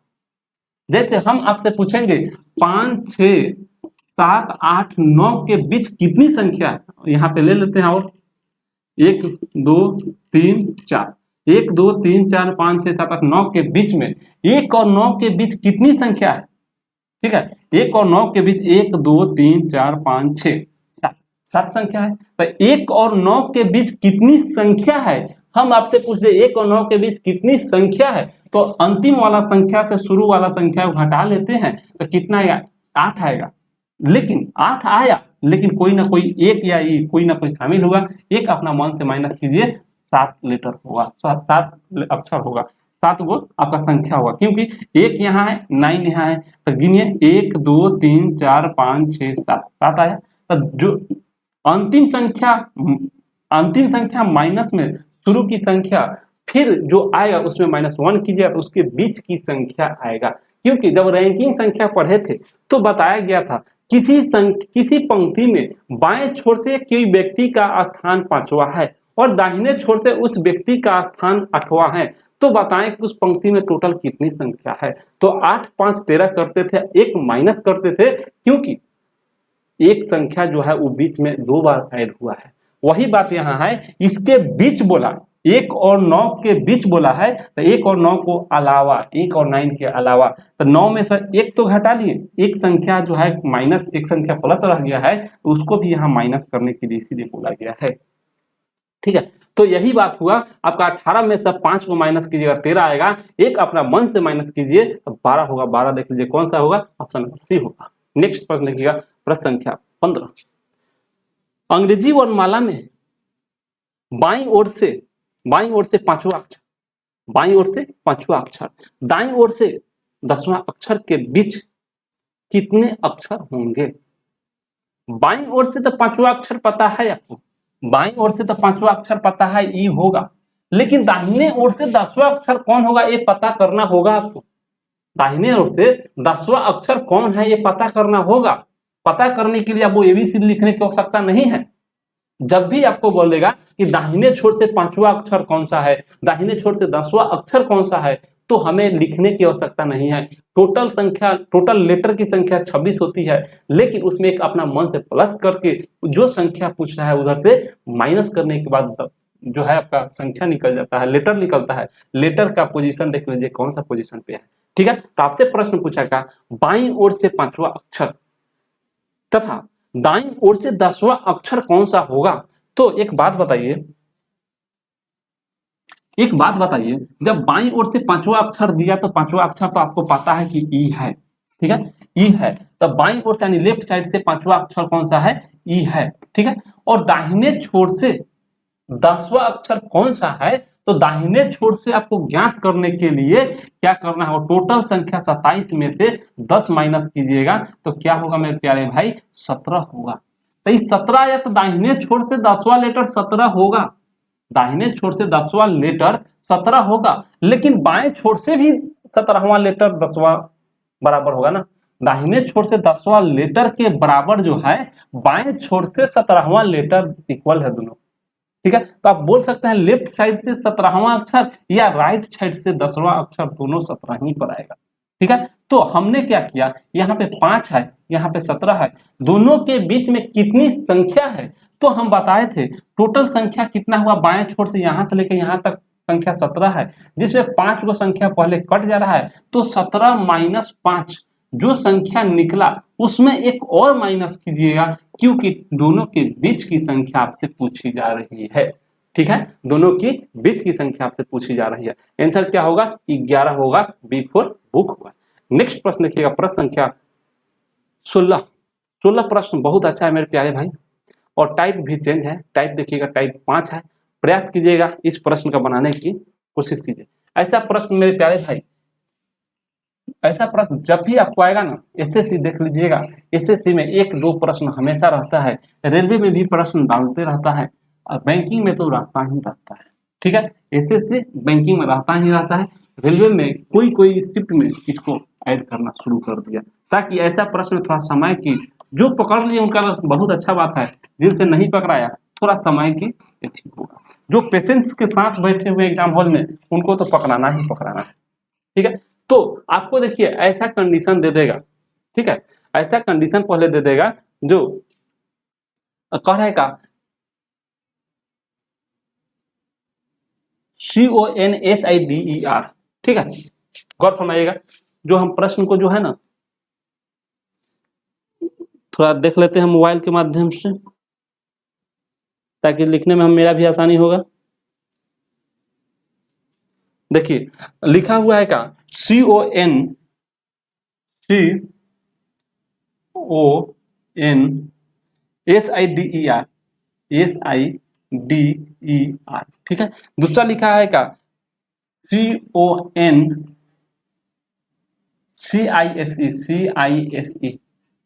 जैसे हम आपसे पूछेंगे 5, 6, 7, 8, 9 के बीच कितनी संख्या है, यहाँ पे ले लेते हैं और 1, 2, 3, 4, 1, 2, 3, 4, 5, 6, 7, 8, 9 के बीच में 1 और 9 के बीच कितनी संख्या है? ठीक है, 1 और 9 के बीच 1, 2, 3, 4, 5, 6, 7 संख्या है। तो 1 और 9 के बीच कितनी संख्या है, हम आपसे पूछ रहे 1 और 9 के बीच कितनी संख्या है, तो अंतिम वाला संख्या से शुरू वाला संख्या को घटा लेते हैं तो कितना आएगा, 8 आएगा। लेकिन 8 आया, लेकिन कोई ना कोई एक या कोई ना कोई शामिल होगा, एक अपना मन से माइनस कीजिए, 7 लेटर होगा, 7 अक्षर होगा, 7 वो आपका संख्या होगा, क्योंकि 1 यहाँ है, 9 यहाँ है, तो गिनिए 1, 2, 3, 4, 5, 6, 7 आया। तो जो अंतिम संख्या माइनस में शुरू की संख्या, फिर जो आएगा उसमें -1 कीजिए तो उसके बीच की संख्या आएगा। क्योंकि जब रैंकिंग संख्या पढ़े थे तो बताया गया था किसी पंक्ति में बाएं छोर से कोई व्यक्ति का स्थान 5वां है और दाहिने छोर से उस व्यक्ति का स्थान 8वां है, तो बताएं कि उस पंक्ति में टोटल कितनी संख्या है। तो 8, 5, 13 करते थे, एक माइनस करते थे, क्योंकि एक संख्या जो है वो बीच में 2 बार ऐड हुआ है। वही बात यहाँ है, इसके बीच बोला, 1 और 9 के बीच बोला है, तो 1 और 9 को अलावा, 1 और 9 के अलावा, तो 9 में से 1 तो घटा लिए, एक संख्या जो है माइनस, एक संख्या प्लस रह गया है, तो उसको भी यहाँ माइनस करने के लिए इसीलिए बोला गया है। ठीक है, तो यही बात हुआ, आपका 18 में से 5 को माइनस कीजिएगा 13 आएगा, एक अपना मन से माइनस कीजिए तो 12 होगा। 12 देख लीजिए कौन सा होगा, ऑप्शन नंबर सी होगा। नेक्स्ट प्रश्न देखिएगा, प्रश्न संख्या 15 अंग्रेजी वर्णमाला में बाईं ओर से 5वां अक्षर, बाईं ओर से 5वां अक्षर, दाईं ओर से 10वां अक्षर के बीच कितने अक्षर होंगे? बाईं ओर से तो 5वां अक्षर पता है आपको, बाईं ओर से तो 5वां अक्षर पता है ई होगा, लेकिन दाहिने ओर से 10वां अक्षर कौन होगा ये पता करना होगा आपको। दाहिने ओर से 10वां अक्षर कौन है ये पता करना होगा। पता करने के लिए आपको एबीसीडी लिखने की आवश्यकता नहीं है। जब भी आपको बोलेगा कि दाहिने छोर से 5वां अक्षर कौन सा है, दाहिने छोर से 10वां अक्षर कौन सा है, तो हमें लिखने की आवश्यकता नहीं है। टोटल लेटर की संख्या 26 होती है, लेकिन उसमें एक अपना मन से प्लस करके जो संख्या पूछ रहा है उधर से माइनस करने के बाद जो है आपका संख्या निकल जाता है, लेटर निकलता है। लेटर का पोजीशन देख लीजिए कौन सा पोजीशन पे है। ठीक है, तो आपसे प्रश्न पूछा का बाईं ओर से 5वां अक्षर तथा दाईं ओर से 10वां अक्षर कौन सा होगा। तो एक बात बताइए, जब बाईं ओर से 5वां अक्षर दिया तो 5वां अक्षर तो आपको पता है कि ई है। ठीक है, ई है, तो बाईं ओर से यानी लेफ्ट साइड से 5वां अक्षर कौन सा है, ई है। ठीक है, और दाहिने छोर से 10वां अक्षर कौन सा है, तो दाहिने छोर से आपको ज्ञात करने के लिए क्या करना है, टोटल संख्या 27 में से 10 माइनस कीजिएगा तो क्या होगा मेरे प्यारे भाई, 17 होगा। तो इस 17 या तो दाहिने छोर से 10वां लेटर 17 होगा, दाहिने छोर से 10वां लेटर 17 होगा, लेकिन बाएं छोर से भी 17वां लेटर 10वां बराबर होगा ना। दाहिने छोर से 10वां लेटर के बराबर जो है बाएं छोर से 17वां लेटर इक्वल है दोनों, ठीक है। तो आप बोल सकते हैं लेफ्ट साइड से 17वां अक्षर या राइट साइड से 10वां अक्षर, दोनों 17 ही पर आएगा, ठीक है। तो हमने क्या किया, यहाँ पे 5 है, यहाँ पे 17 है, दोनों के बीच में कितनी संख्या है, तो हम बताए थे टोटल संख्या कितना हुआ, बाएं छोर से यहां से लेकर यहां तक संख्या 17 है, जिसमें 5 को संख्या पहले कट जा रहा है, तो 17 माइनस 5 जो संख्या निकला उसमें एक और माइनस कीजिएगा, क्योंकि दोनों के बीच की संख्या आपसे पूछी जा रही है, ठीक है। दोनों की बीच की संख्या आपसे पूछी जा रही है। आंसर क्या होगा, 11 होगा, बी फॉर बुक होगा। नेक्स्ट प्रश्न देखिएगा, प्रश्न संख्या 16। 16 प्रश्न बहुत अच्छा है मेरे प्यारे भाई, और टाइप भी चेंज है, टाइप देखिएगा टाइप 5 है। प्रयास कीजिएगा इस प्रश्न का बनाने की कोशिश कीजिए। ऐसा प्रश्न मेरे प्यारे भाई, ऐसा प्रश्न जब भी आपको आएगा ना, एसएससी देख लीजिएगा, एसएससी में 1-2 प्रश्न हमेशा रहता है, रेलवे में भी प्रश्न डालते रहता है, और बैंकिंग में तो रहता ही रहता है, ठीक है। एसएससी बैंकिंग में रहता ही रहता है, रेलवे में कोई कोई शिफ्ट में इसको ऐड करना शुरू कर दिया, ताकि ऐसा प्रश्न थोड़ा समय की, जो पकड़ लिए उनका बहुत अच्छा बात है, जिनसे नहीं पकड़ाया थोड़ा समय की ठीक होगा। जो पेशेंस के साथ बैठे हुए एग्जाम हॉल में, उनको तो पकड़ाना ही पकड़ाना है, ठीक है। तो आपको देखिए ऐसा कंडीशन दे देगा, ठीक है, ऐसा कंडीशन पहले दे देगा जो कह रहेगा CONSIDER, ठीक है। गौर फरमाइएगा, जो हम प्रश्न को जो है ना थोड़ा देख लेते हैं मोबाइल के माध्यम से, ताकि लिखने में हम मेरा भी आसानी होगा। देखिए लिखा हुआ है क्या, CONSIDER, ठीक है। दूसरा लिखा है क्या, CONCISE।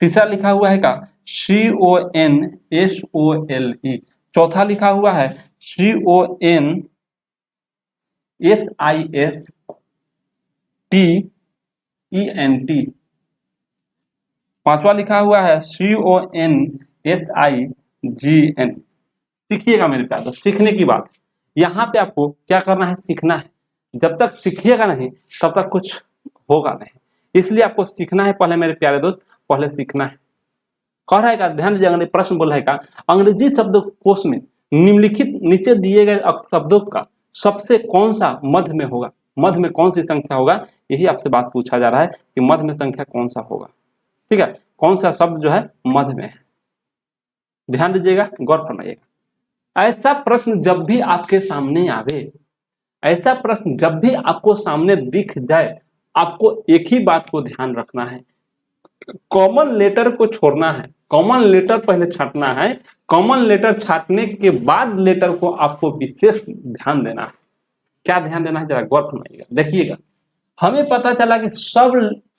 तीसरा लिखा हुआ है क्या, CONSOLE। चौथा लिखा हुआ है CONSISTENT। पांचवा लिखा हुआ है CONSIGN। सीखिएगा मेरे प्यार, तो सीखने की बात, यहाँ पे आपको क्या करना है, सीखना है। जब तक सीखिएगा नहीं तब तक कुछ होगा नहीं, इसलिए आपको सीखना है पहले मेरे प्यारे दोस्त, पहले सीखना है। कह रहा है का, ध्यान दीजिए, प्रश्न बोल रहा है का, अंग्रेजी शब्दकोश में निम्नलिखित नीचे दिए गए शब्दों का सबसे कौन सा मध्य में होगा, मध्य में कौन सी संख्या होगा, यही आपसे बात पूछा जा रहा है कि मध्य में संख्या कौन सा होगा, ठीक है। कौन सा शब्द जो है मध्य में है, ध्यान दीजिएगा, गौर फरमाइएगा। ऐसा प्रश्न जब भी आपके सामने आवे, ऐसा प्रश्न जब भी आपको सामने दिख जाए, आपको एक ही बात को ध्यान रखना है, कॉमन लेटर को छोड़ना है, कॉमन लेटर पहले छांटना है, कॉमन लेटर छांटने के बाद लेटर को आपको विशेष ध्यान देना है। क्या ध्यान देना है, जरा गौर फरमाइएगा। देखिएगा, हमें पता चला कि सब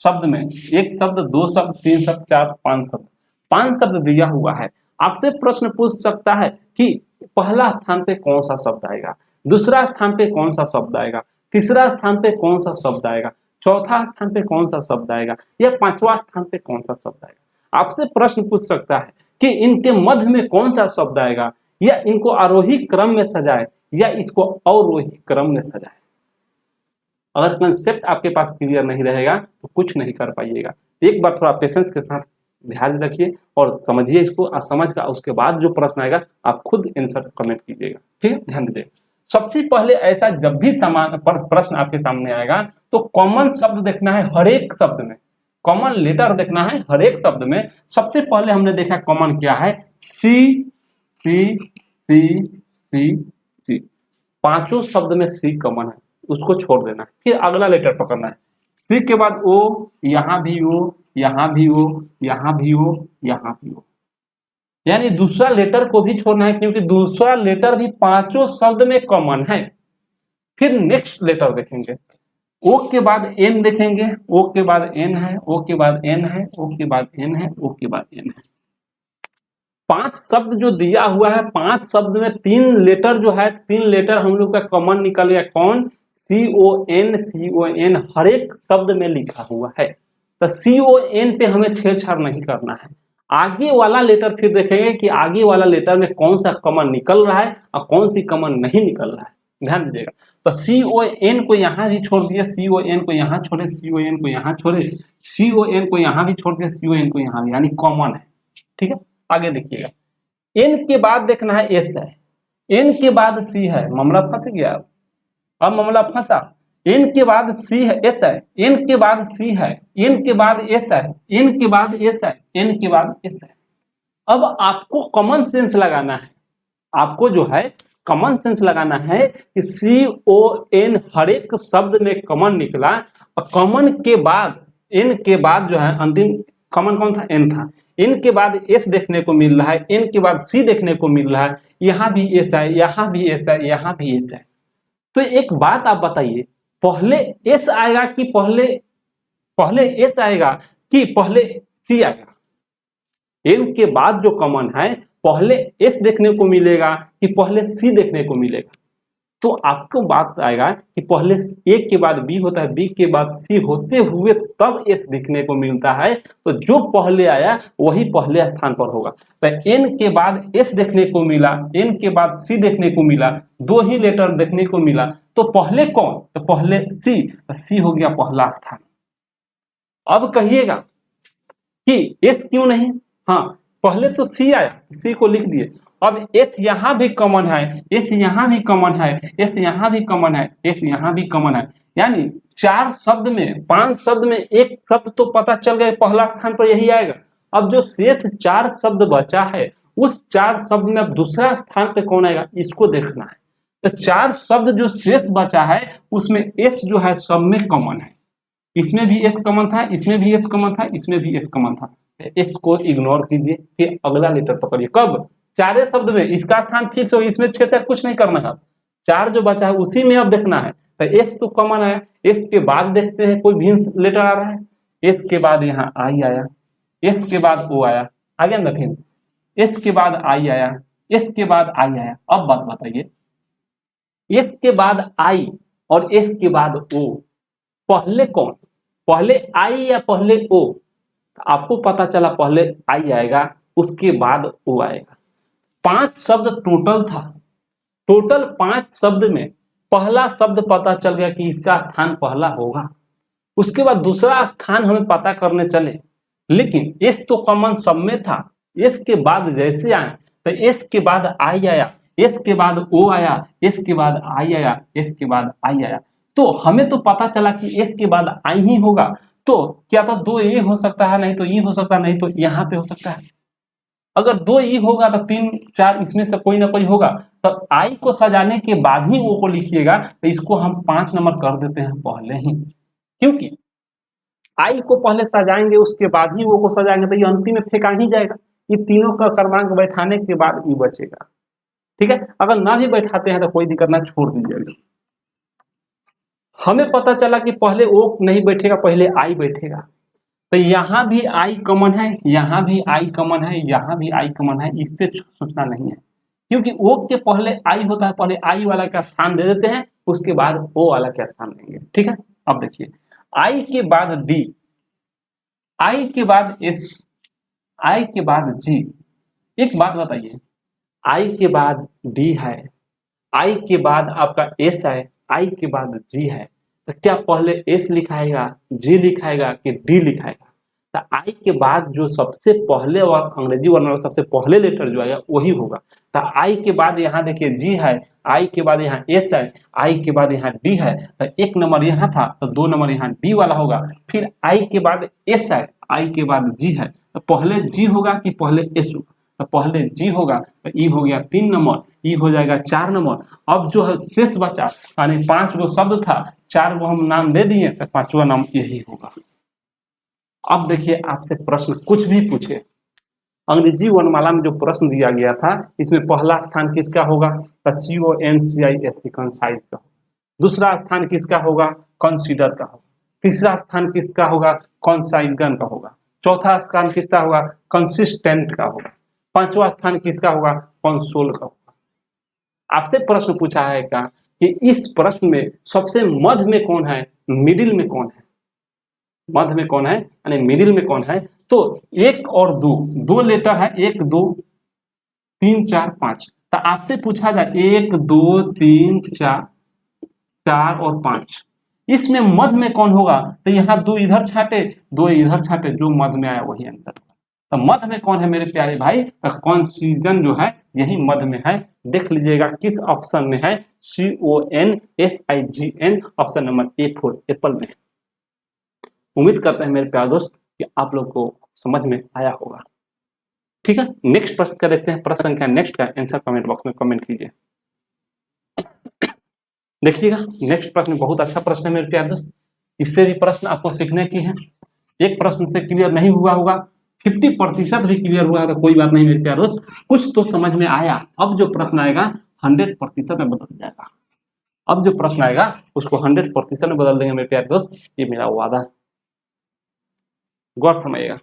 शब्द में एक शब्द, दो शब्द, तीन शब्द, चार, पांच शब्द, 5 शब्द दिया हुआ है। आपसे प्रश्न पूछ सकता है कि पहला स्थान पे कौन सा शब्द आएगा, दूसरा स्थान पे कौन सा शब्द आएगा, तीसरा स्थान पे कौन सा शब्द आएगा, चौथा स्थान पे कौन सा शब्द आएगा, या 5वां स्थान पे कौन सा शब्द आएगा। आपसे प्रश्न पूछ सकता है कि इनके मध्य में कौन सा शब्द आएगा, या इनको आरोही क्रम में सजाए या इसको अवरोही क्रम में सजाए। अगर कंसेप्ट आपके पास क्लियर नहीं रहेगा तो कुछ नहीं कर पाइएगा। एक बार थोड़ा पेशेंस के साथ ध्यान रखिए और समझिए इसको, और समझ का उसके बाद जो प्रश्न आएगा आप खुद आंसर कमेंट कीजिएगा, ठीक है। ध्यान दीजिए, सबसे पहले ऐसा जब भी समान प्रश्न आपके सामने आएगा तो कॉमन शब्द देखना है, हर एक शब्द में कॉमन लेटर देखना है, हर एक शब्द में। सबसे पहले हमने देखा कॉमन क्या है, सी सी सी सी सी, 5 शब्द में सी कॉमन है, उसको छोड़ देना है। फिर अगला लेटर पकड़ना है, सी के बाद ओ, यहां भी ओ, यहां भी ओ, यहां भी ओ, यहां भी ओ, यानी दूसरा लेटर को भी छोड़ना है, क्योंकि दूसरा लेटर भी 5 शब्द में कॉमन है। फिर नेक्स्ट लेटर देखेंगे, ओ के बाद एन देखेंगे, ओ के बाद एन है, ओ के बाद एन है, ओ के बाद एन है, ओ के बाद एन है। 5 शब्द जो दिया हुआ है, 5 शब्द में 3 लेटर जो है, 3 लेटर हम लोग का कॉमन निकल गया, कौन? CON, CON हर एक शब्द में लिखा हुआ है, तो CON पे हमें छेड़छाड़ नहीं करना है। आगे वाला लेटर फिर देखेंगे कि आगे वाला लेटर में कौन सा कॉमन निकल रहा है और कौन सी कॉमन नहीं निकल रहा है, ध्यान दीजिएगा। तो CON को यहाँ भी छोड़ दिया, CON को यहाँ छोड़े, CON को यहाँ छोड़े, CON को यहाँ भी छोड़ दिया, CON को यहाँ भी, यानी कॉमन है, ठीक है। आगे देखिएगा, N के बाद देखना है S है, N के बाद C है, मामला फंस गया, अब मामला फंसा। N के बाद C है, S है, N के बाद C है, N के बाद S है, N के बाद S है, N के बाद S है। अब आपको कॉमन सेंस लगाना है, आपको जो है कॉमन सेंस लगाना है कि CON हर एक शब्द में कॉमन निकला, और कॉमन के बाद N के बाद जो है अंतिम कॉमन कौन था? N था। N के बाद S देखने को मिल रहा है, N के बाद C देखने को मिल रहा है, यहाँ भी S है, यहाँ भी S है, यहाँ भी S है। तो एक बात आप बताइए, पहले S आएगा कि पहले S आएगा कि पहले C आएगा? N के बाद जो कॉमन है पहले S देखने को मिलेगा कि पहले C देखने को मिलेगा? तो आपको बात आएगा कि पहले A के बाद B होता है, B के बाद C होते हुए तब S दिखने को मिलता है, तो जो पहले आया वही पहले स्थान पर होगा। तो N के बाद S देखने को मिला, N के बाद C देखने को मिला, 2 ही लेटर देखने को मिला, तो पहले कौन? तो पहले C, तो C हो गया पहला स्थान। अब कहिएगा कि S क्यों नहीं? हाँ, पहले तो C आया, C को लिख दिए, अब S यहाँ भी कॉमन है, S यहाँ भी कॉमन है, S यहाँ भी कॉमन है, S यहाँ भी कॉमन है, यानी 4 शब्द में 5 शब्द में एक शब्द तो पता चल गया पहला स्थान पर यही आएगा। अब जो शेष 4 शब्द बचा है उस 4 शब्द में अब दूसरा स्थान पे कौन आएगा, इसको देखना है। तो 4 शब्द जो शेष बचा है उसमें S जो है सब में कॉमन है, इसमें भी S कॉमन था, इसमें भी S कॉमन था, इसमें भी S कॉमन था। S को इग्नोर कीजिए, फिर अगला लेटर पकड़िए। कब? 4 शब्द में इसका स्थान फिक्स हो, इसमें छेड़छाड़ कुछ नहीं करना है, 4 जो बचा है उसी में अब देखना है। तो S तो कॉमन है, S के बाद देखते हैं कोई भी लेटर आ रहा है, S के बाद यहाँ I आया, S के बाद O आया, आ गया ना, फिर S के बाद I आया, S के बाद I आया। अब बात बताइए, S के बाद I और S के बाद O, पहले कौन? पहले I या पहले O? आपको पता चला पहले I आएगा उसके बाद O आएगा। 5 शब्द टोटल था, टोटल 5 शब्द में पहला शब्द पता चल गया कि इसका स्थान पहला होगा, उसके बाद दूसरा स्थान हमें पता करने चले, लेकिन S तो कॉमन सब में था। S के बाद जैसे आए तो S के बाद I आया, S के बाद O आया, S के बाद I आया, S के बाद I आया, तो हमें तो पता चला कि S के बाद I ही होगा। तो क्या था, 2 ये हो सकता है, नहीं तो ये हो सकता है, नहीं तो यहाँ पे हो सकता है। अगर 2 ई होगा तो 3 4 इसमें से कोई ना कोई होगा। तो आई को सजाने के बाद ही वो को लिखिएगा, तो इसको हम 5 नंबर कर देते हैं पहले ही, क्योंकि आई को पहले सजाएंगे उसके बाद ही वो को सजाएंगे, तो ये अंतिम में फेंका ही जाएगा। ये तीनों का क्रमांक बैठाने के बाद ई बचेगा, ठीक है। अगर ना भी बैठाते हैं तो कोई दिक्कत ना, छोड़ दीजिएगा। हमें पता चला कि पहले ओ नहीं बैठेगा, पहले आई बैठेगा, तो यहाँ भी आई कॉमन है, यहाँ भी आई कॉमन है, यहाँ भी आई कॉमन है, इस पे सोचना नहीं है, क्योंकि ओ के पहले आई होता है, पहले आई वाला का स्थान दे देते हैं, उसके बाद ओ वाला का स्थान देंगे, ठीक है। अब देखिए, आई के बाद डी, आई के बाद एस, आई के बाद जी। एक बात बताइए, आई के बाद डी है, आई के बाद आपका एस है, आई के बाद जी है, तो क्या पहले एस लिखाएगा, जी लिखाएगा कि डी लिखाएगा? तो आई के बाद जो सबसे पहले और अंग्रेजी वर्ण वाला सबसे पहले लेटर जो आएगा वही होगा। तो आई के बाद यहाँ देखिए जी है, आई के बाद यहाँ एस है, आई के बाद यहाँ डी है, तो 1 नंबर यहाँ था तो 2 नंबर यहाँ डी वाला होगा। फिर आई के बाद एस है, आई के बाद जी है, तो पहले जी होगा कि पहले एस होगा? तो पहले जी होगा, तो ई हो गया 3 नंबर, ई हो जाएगा 4 नंबर। अब जो है शेष बचा, यानी 5 गो शब्द था, 4 गो हम नाम दे दिए, तो 5वां नाम यही होगा। अब देखिए, आपसे प्रश्न कुछ भी पूछे, अंग्रेजी वर्णमाला में जो प्रश्न दिया गया था इसमें पहला स्थान किसका होगा? CONCISE कंसाइज का। दूसरा स्थान किसका होगा? कंसीडर का होगा। तीसरा स्थान किसका होगा? कॉन्साइगन का होगा। चौथा स्थान किसका होगा? कंसिस्टेंट का होगा। पांचवा स्थान किसका होगा? कंसोल का होगा। आपसे प्रश्न पूछा है क्या कि इस प्रश्न में सबसे मध्य में कौन है, मिडिल में कौन है? मध्य में कौन है यानी मिडिल में कौन है? तो एक और दो, दो लेटर है, एक दो तीन चार पांच। तो आपसे पूछा जाए एक दो तीन चार, चार और पांच, इसमें मध्य में कौन होगा? तो यहाँ दो इधर छाटे, दो इधर छाटे, जो मध्य में आया वही आंसर होगा। तो मध्य में कौन है मेरे प्यारे भाई? कॉन्सिजन जो है यही मध्य में है। देख लीजिएगा किस ऑप्शन में है, CONSIGN, option number A4 Apple में। उम्मीद करते हैं मेरे प्यारे दोस्त कि आप लोग को समझ में आया होगा। ठीक है, नेक्स्ट प्रश्न का देखते हैं। प्रश्न संख्या नेक्स्ट का आंसर कमेंट बॉक्स में कमेंट कीजिए। देखिएगा नेक्स्ट प्रश्न बहुत अच्छा प्रश्न है मेरे प्यारे दोस्त, इससे भी प्रश्न आपको सीखने की है। एक प्रश्न से क्लियर नहीं हुआ होगा, 50% भी क्लियर हुआ तो कोई बात नहीं मेरे प्यारे दोस्त, कुछ तो समझ में आया। अब जो प्रश्न आएगा 100% में बदल जाएगा। अब जो प्रश्न आएगा उसको 100% में बदल देंगे मेरे प्यारे दोस्त, ये मेरा वादा है। गौर फरमाइएगा।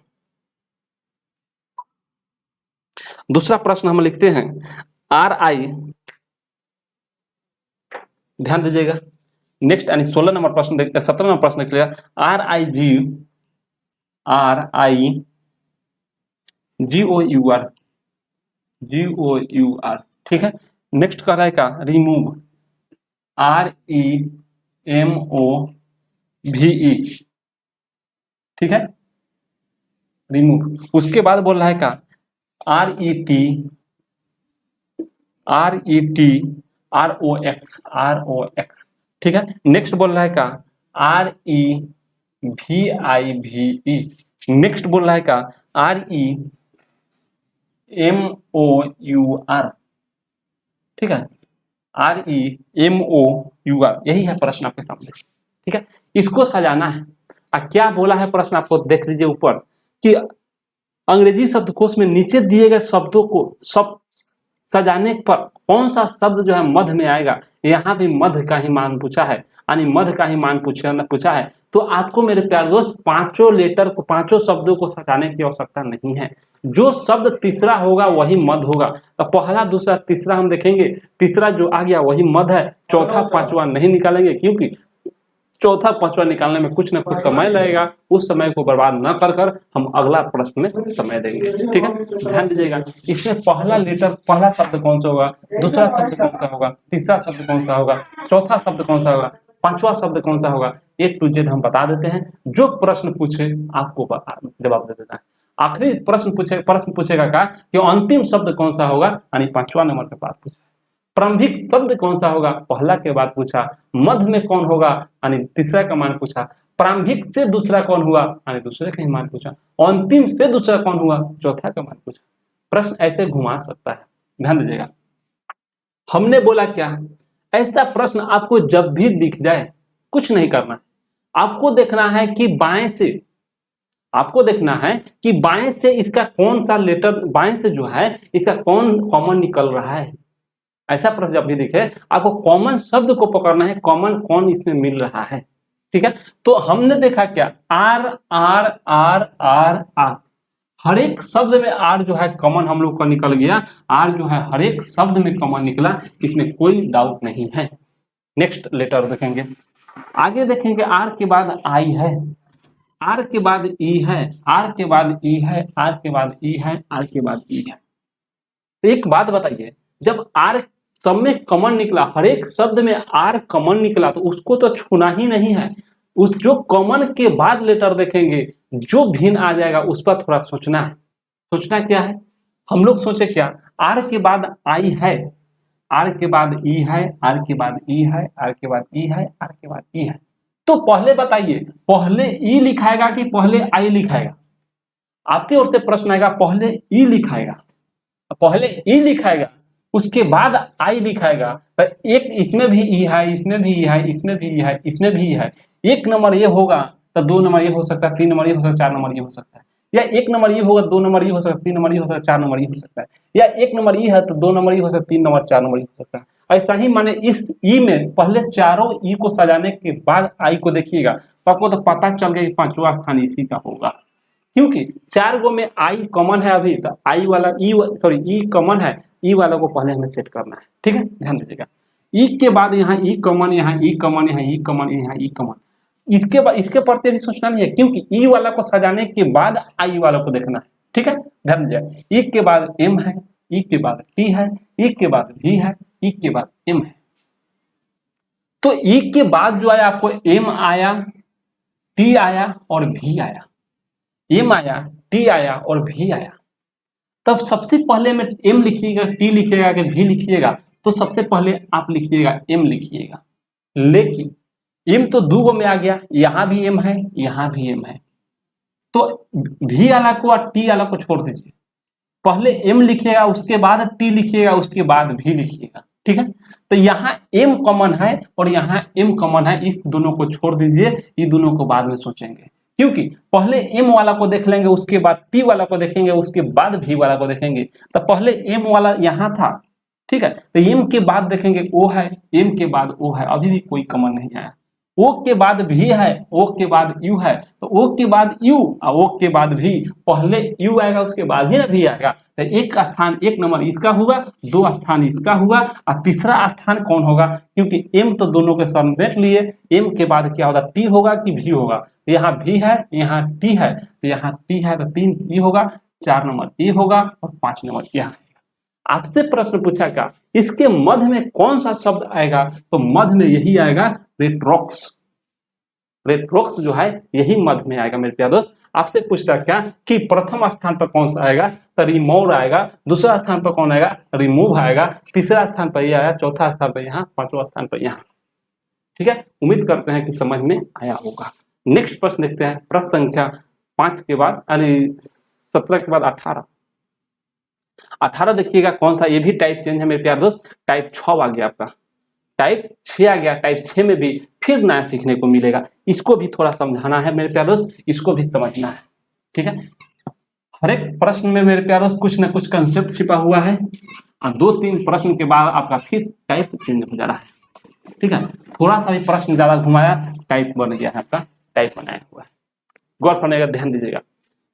दूसरा प्रश्न हम लिखते हैं RI, ध्यान दीजिएगा। नेक्स्ट यानी 16 नंबर प्रश्न देखते हैं, 17 नंबर प्रश्न क्लियर। RIGOUR, ठीक है। नेक्स्ट कर रहा है का रिमूव, REMOVE, ठीक है, रिमूव। उसके बाद बोल रहा है का RETROX, ठीक है। नेक्स्ट बोल रहा है का REVIVE, नेक्स्ट बोल रहा है का REMOUR, ठीक है, REMOUR, यही है प्रश्न आपके सामने। ठीक है, इसको सजाना है। क्या बोला है प्रश्न आपको देख लीजिए ऊपर कि अंग्रेजी शब्दकोश में नीचे दिए गए शब्दों को सब सजाने पर कौन सा शब्द जो है मध्य में आएगा। यहाँ भी मध्य का ही मान पूछा है, यानी मध्य का ही मान पूछा है। तो आपको मेरे प्यारे दोस्त पांचों लेटर को, पांचों शब्दों को सजाने की आवश्यकता नहीं है। जो शब्द तीसरा होगा वही मध्य होगा। तो पहला दूसरा तीसरा हम देखेंगे, तीसरा जो आ गया वही मध्य है। चौथा पांचवा नहीं निकालेंगे, क्योंकि चौथा पांचवा निकालने में कुछ ना कुछ समय लगेगा। उस समय को बर्बाद न कर कर हम अगला प्रश्न में समय देंगे। ठीक है, ध्यान दीजिएगा। इसमें पहला लेटर, पहला शब्द कौन सा होगा, दूसरा शब्द कौन सा होगा, तीसरा शब्द कौन सा होगा, चौथा शब्द कौन सा होगा, पांचवा शब्द कौन सा होगा, A to Z हम बता देते हैं। जो प्रश्न पूछे आपको जवाब दे देता है। आखिरी प्रश्न पूछेगा क्या कि अंतिम शब्द कौन सा होगा, यानी पांचवा नंबर के बाद पूछा। प्रारंभिक शब्द कौन सा होगा, पहला के बाद पूछा। मध्य में कौन होगा, यानी तीसरा का मान पूछा। प्रारंभिक से दूसरा कौन हुआ, यानी दूसरे का ही मान पूछा। अंतिम से दूसरा कौन हुआ, चौथा का मान पूछा। प्रश्न ऐसे घुमा सकता है, ध्यान दीजिएगा। हमने बोला क्या, ऐसा प्रश्न आपको जब भी दिख जाए कुछ नहीं करना है, आपको देखना है कि बाएं से, आपको देखना है कि बाएं से इसका कौन सा लेटर, बाएं से जो है इसका कौन कॉमन निकल रहा है। ऐसा प्रश्न जब भी दिखे आपको कॉमन शब्द को पकड़ना है, कॉमन कौन इसमें मिल रहा है। ठीक है, तो हमने देखा क्या, R R R R R, हर एक शब्द में आर जो है कॉमन हम लोग का निकल गया। आर जो है हर एक शब्द में कॉमन निकला, इसमें कोई डाउट नहीं है। नेक्स्ट लेटर देखेंगे, आगे देखेंगे। आर के बाद आई है, आर के बाद ई है, आर के बाद ई है, आर के बाद ई है, आर के बाद ई है। तो एक बात बताइए, जब आर सब में कॉमन निकला, हर एक शब्द में आर कॉमन निकला, तो उसको तो छूना ही नहीं है। उस जो कॉमन के बाद लेटर देखेंगे, जो भिन्न आ जाएगा उस पर थोड़ा सोचना है। सोचना क्या है, हम लोग सोचे क्या, आर के बाद आई है, आर के बाद ई है, आर के बाद ई है, आर के बाद ई है, आर के बाद ई है। तो पहले बताइए, पहले ई लिखाएगा कि पहले आई लिखाएगा। आपके ओर से प्रश्न आएगा, पहले ई लिखाएगा, पहले ई लिखाएगा उसके बाद आई लिखाएगा। तो एक इसमें भी ई है, इसमें भी ई है, इसमें भी ई है, इसमें भी ई है। एक नंबर ये होगा तो दो नंबर ये हो सकता है, तीन नंबर ये हो सकता है, चार नंबर ये हो सकता है। या एक नंबर ये होगा, दो नंबर ये हो सकता है, तीन नंबर ये हो सकता है, चार नंबर ये हो सकता है। या एक नंबर ये है तो दो नंबर ये हो सकता है, तीन नंबर, चार नंबर ये हो सकता है। ऐसा ही माने इस ई में पहले चारों ई को सजाने के बाद आई को देखिएगा तो आपको तो पता चल गया कि पांचवा स्थान इसी का होगा, क्योंकि चार गो में आई कॉमन है अभी, तो आई वाला ई कॉमन है, ई वाला को पहले हमें सेट करना है। ठीक है, ध्यान दीजिएगा। ई के बाद यहाँ ई कॉमन, यहाँ ई कॉमन, यहाँ ई कॉमन, यहाँ ई कॉमन। इसके बाद इसके प्रति भी सोचना नहीं है, क्योंकि ई वाला को सजाने के बाद आई वाला को देखना है। ठीक है, ध्यान दीजिए। ई के बाद एम है, ई के बाद टी है, ई के बाद भी है, ई के बाद एम है। तो ई के बाद जो है आपको एम आया, टी आया और भी आया, एम आया, टी आया और भी आया। तब सबसे पहले में एम लिखिएगा, टी लिखिएगा कि भी लिखिएगा, तो सबसे पहले आप लिखिएगा एम लिखिएगा। लेकिन एम तो दो गो में आ गया, यहां भी एम है, यहां भी एम है, तो भी वाला को और टी वाला को छोड़ दीजिए। पहले एम लिखिएगा, उसके बाद टी लिखिएगा, उसके बाद भी लिखिएगा। ठीक है, तो यहाँ एम कॉमन है और यहाँ एम कॉमन है, इस दोनों को छोड़ दीजिए, ये दोनों को बाद में सोचेंगे, क्योंकि पहले एम वाला को देख लेंगे, उसके बाद टी वाला को देखेंगे, उसके बाद भी वाला को देखेंगे। तो पहले एम वाला यहाँ था, ठीक है, तो एम के बाद देखेंगे ओ है, एम के बाद ओ है, अभी भी कोई कॉमन नहीं आया। ओ के बाद भी है, ओ के बाद यू है, तो ओ के बाद यू और ओ के बाद भी, पहले यू आएगा उसके बाद ही ना भी आएगा। तो एक स्थान, एक नंबर इसका हुआ, दो स्थान इसका हुआ, और तीसरा स्थान कौन होगा, क्योंकि एम तो दोनों के समेट लिए, एम के बाद क्या होगा, टी होगा कि भी होगा। यहाँ भी है, यहाँ टी है, तो यहाँ टी है, तो 3 टी होगा, 4 नंबर ए होगा और 5 नंबर यहाँ। आपसे प्रश्न पूछा क्या, इसके मध्य में कौन सा शब्द आएगा, तो मध्य में यही आएगा, रेट्रोक्स। रेट्रोक्स जो है यही मध्य में आएगा मेरे प्यारे दोस्त। आपसे पूछता क्या कि प्रथम स्थान पर कौन सा आएगा, तो रिमोव आएगा, दूसरा स्थान पर कौन आएगा, रिमूव आएगा, तीसरा स्थान पर ये आया, चौथा स्थान पर यहाँ, पांचवा स्थान पर यहाँ। ठीक है, उम्मीद करते हैं कि समझ में आया होगा। नेक्स्ट प्रश्न देखते हैं, प्रश्न संख्या 5 के बाद, यानी 17 के बाद 18 देखिएगा कौन सा, ये भी टाइप चेंज है मेरे प्यारे दोस्त, टाइप 6 आ गया आपका, टाइप 6 आ गया। टाइप 6 में भी फिर नया सीखने को मिलेगा, इसको भी थोड़ा समझाना है मेरे प्यारे दोस्त, इसको भी समझना है। ठीक है, हर एक प्रश्न में मेरे प्यारे दोस्त कुछ ना कुछ कंसेप्ट छिपा हुआ है, और 2-3 प्रश्न के बाद आपका फिर टाइप चेंज हो जा रहा है। ठीक है, थोड़ा सा भी प्रश्न ज्यादा घुमाया, टाइप बन गया है आपका, टाइप बनाया हुआ है। गौर करने का ध्यान दीजिएगा।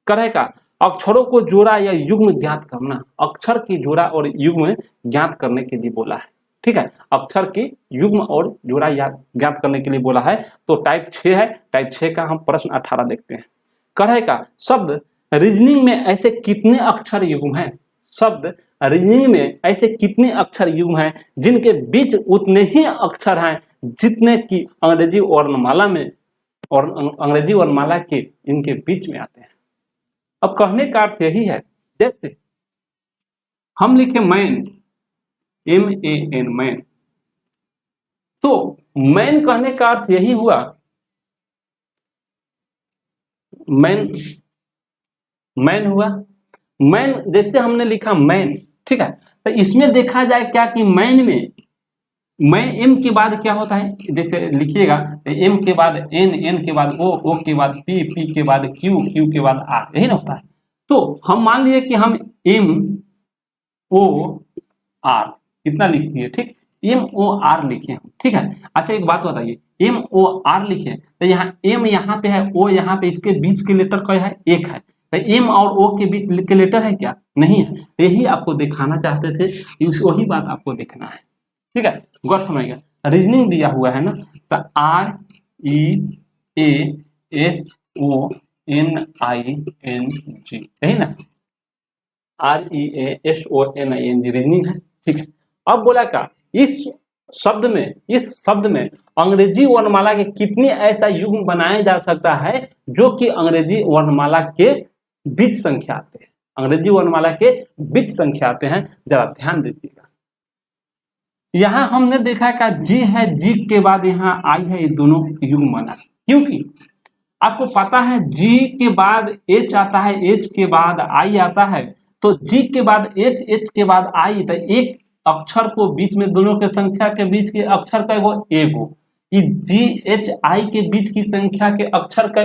करेगा अक्षरों को जोड़ा या युग्म ज्ञात करना, अक्षर की जोड़ा और युग्म ज्ञात करने के लिए बोला है। ठीक है, अक्षर की युग्म और जोड़ा ज्ञात करने के लिए बोला है, तो टाइप 6 है। टाइप 6 का हम प्रश्न 18 देखते हैं। करेगा शब्द रीजनिंग में ऐसे कितने अक्षर युग्म हैं, शब्द रीजनिंग में ऐसे कितने अक्षर युग्म हैं जिनके बीच उतने ही अक्षर हैं जितने की अंग्रेजी वर्णमाला में और अंग्रेजी वर्णमाला के इनके बीच में आते हैं। अब कहने का अर्थ यही है, जैसे हम लिखे मैन, MAN मैन, तो मैन कहने का अर्थ यही हुआ, मैन मैन हुआ। मैन जैसे हमने लिखा मैन, ठीक है, तो इसमें देखा जाए क्या कि मैन में मैं एम के बाद क्या होता है, जैसे लिखिएगा एम के बाद एन, एन के बाद ओ के बाद पी, पी के बाद क्यू, क्यू के बाद आर, यही ना होता है। तो हम मान लिए कि हम MOR इतना लिख दिए, ठीक, MOR लिखे हम, ठीक है। अच्छा एक बात बताइए, MOR लिखे तो यहाँ एम यहाँ पे है, ओ यहाँ पे, इसके बीच के लेटर क्या है, एक है, तो एम और ओ के बीच के लेटर है क्या, नहीं है। यही आपको दिखाना चाहते थे, वही बात आपको देखना है। ठीक है, गौर समझिएगा। रीजनिंग दिया हुआ है ना, तो REASONING, यही ना, REASONING रीजनिंग है। ठीक है, अब बोला क्या, इस शब्द में अंग्रेजी वर्णमाला के कितनी ऐसा युग्म बनाया जा सकता है जो कि अंग्रेजी वर्णमाला के बीच संख्या आते हैं, अंग्रेजी वर्णमाला के बीच संख्या आते हैं। जरा ध्यान दीजिएगा, यहां हमने देखा कि जी है, जी के बाद यहाँ आई है, ये दोनों युग्म बना, क्योंकि आपको पता है जी के बाद एच आता है, एच के बाद आई आता है, तो जी के बाद एच, एच के बाद आई, तो एक अक्षर को बीच में, दोनों के संख्या के बीच के अक्षर का वो एगो, जी एच आई के बीच की संख्या के अक्षर का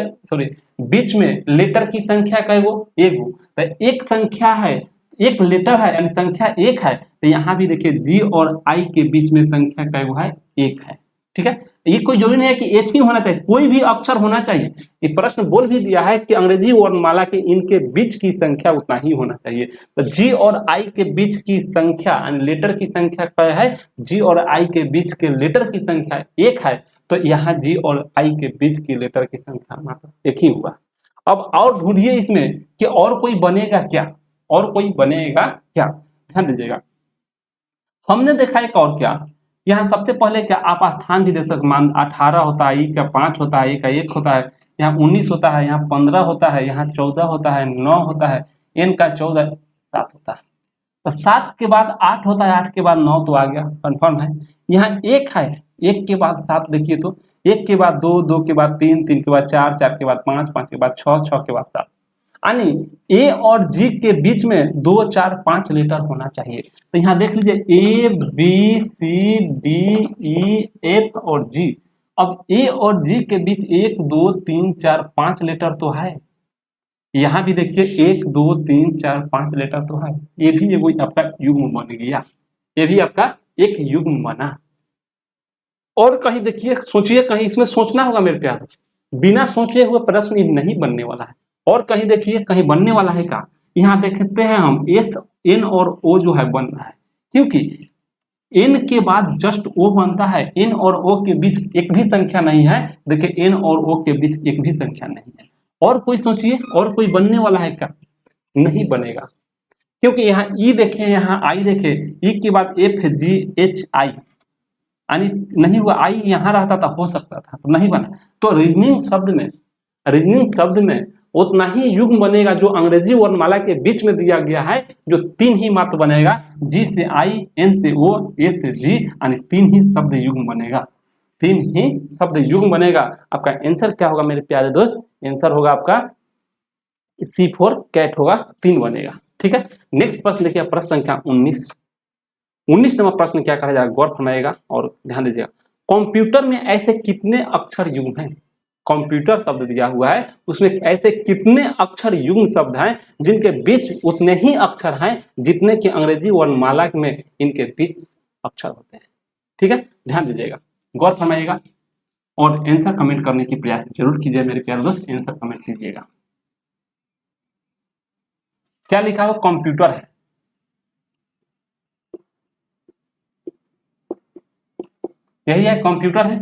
बीच में लेटर की संख्या का वो एगो, तो एक संख्या है, एक लेटर है यानी संख्या एक है, तो यहाँ भी देखिए जी और आई के बीच में संख्या क्या है, एक है। ठीक है, ये कोई जरूरी नहीं है कि एच ही होना चाहिए, कोई भी अक्षर होना चाहिए। ये प्रश्न बोल भी दिया है कि अंग्रेजी वर्णमाला के इनके बीच की संख्या उतना ही होना चाहिए। तो जी और आई के बीच की संख्या यानी लेटर की संख्या क्या है, जी और आई के बीच के लेटर की संख्या एक है, तो यहाँ जी और आई के बीच की लेटर की संख्या मात्र एक ही हुआ। अब और ढूंढिए इसमें कि और कोई बनेगा क्या, और कोई बनेगा क्या, ध्यान दीजिएगा। हमने देखा एक और क्या, यहाँ सबसे पहले क्या आप स्थान भी दे सकते, मान 18 होता है, ई का 5 होता है, ए का 1 होता है, यहाँ 19 होता है, यहाँ 15 होता है, यहाँ 14 होता है, 9 होता है, एन का 14, 7 होता है। तो 7 के बाद 8 होता है, 8 के बाद 9 तो आ गया, कंफर्म है। यहाँ 1 है, 1 के बाद 7 देखिए तो 1 के बाद 2, 2 के बाद 3, 3 के बाद 4, 4 के बाद 5, 5 के बाद 6, 6 के बाद 7, यानी ए और जी के बीच में 2, 4, 5 लेटर होना चाहिए। तो यहाँ देख लीजिए A B C D E F और जी। अब ए और जी के बीच 1, 2, 3, 4, 5 लेटर तो है। यहाँ भी देखिए 1, 2, 3, 4, 5 लेटर तो है। ये भी कोई आपका युग्म बन गया, ये भी आपका एक युग्म बना। और कहीं देखिए सोचिए, कहीं इसमें सोचना होगा मेरे प्यार, बिना सोचे हुए प्रश्न नहीं बनने वाला है। और कहीं देखिए कहीं बनने वाला है का, यहाँ देखते हैं हम एस एन और ओ जो है बन रहा है, क्योंकि एन के बाद जस्ट ओ बनता है, एन और ओ के बीच एक भी संख्या नहीं है। देखिए एन और ओ के बीच एक भी संख्या नहीं है। और कोई सोचिए, और कोई बनने वाला है क्या, नहीं बनेगा, क्योंकि यहाँ ई देखें, यहाँ आई देखें, ई के बाद एफ जी एच आई, यानी नहीं हुआ, आई यहाँ रहता था, हो सकता था, तो नहीं बना। तो रीजनिंग शब्द में उतना ही युग्म बनेगा जो अंग्रेजी वर्णमाला के बीच में दिया गया है, जो 3 ही मात्र बनेगा, जी से आई, एन से ओ, ए से जी, यानी 3 ही शब्द युग्म बनेगा, 3 ही शब्द युग्म बनेगा। आपका आंसर क्या होगा मेरे प्यारे दोस्त, आंसर होगा आपका C4 कैट होगा, 3 बनेगा। ठीक है, नेक्स्ट प्रश्न देखिए, प्रश्न संख्या 19 नंबर प्रश्न क्या कहा जाएगा, गौर फरमाइएगा और ध्यान दीजिएगा। कंप्यूटर में ऐसे कितने अक्षर युग्म हैं, कंप्यूटर शब्द दिया हुआ है, उसमें ऐसे कितने अक्षर युग्म शब्द हैं जिनके बीच उतने ही अक्षर हैं जितने कि अंग्रेजी वर्णमाला में इनके बीच अक्षर होते हैं। ठीक है, ध्यान दीजिएगा, गौर फरमाइएगा और आंसर कमेंट करने की प्रयास जरूर कीजिए मेरे प्यारे दोस्त, आंसर कमेंट कीजिएगा। क्या लिखा हुआ, कंप्यूटर है, यही है कंप्यूटर है।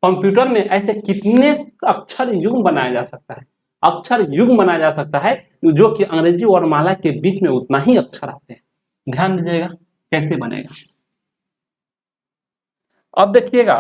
कंप्यूटर में ऐसे कितने अक्षर युग्म बनाया जा सकता है, अक्षर युग्म बनाया जा सकता है जो कि अंग्रेजी वर्णमाला के बीच में उतना ही अक्षर आते हैं। ध्यान दीजिएगा कैसे बनेगा। अब देखिएगा,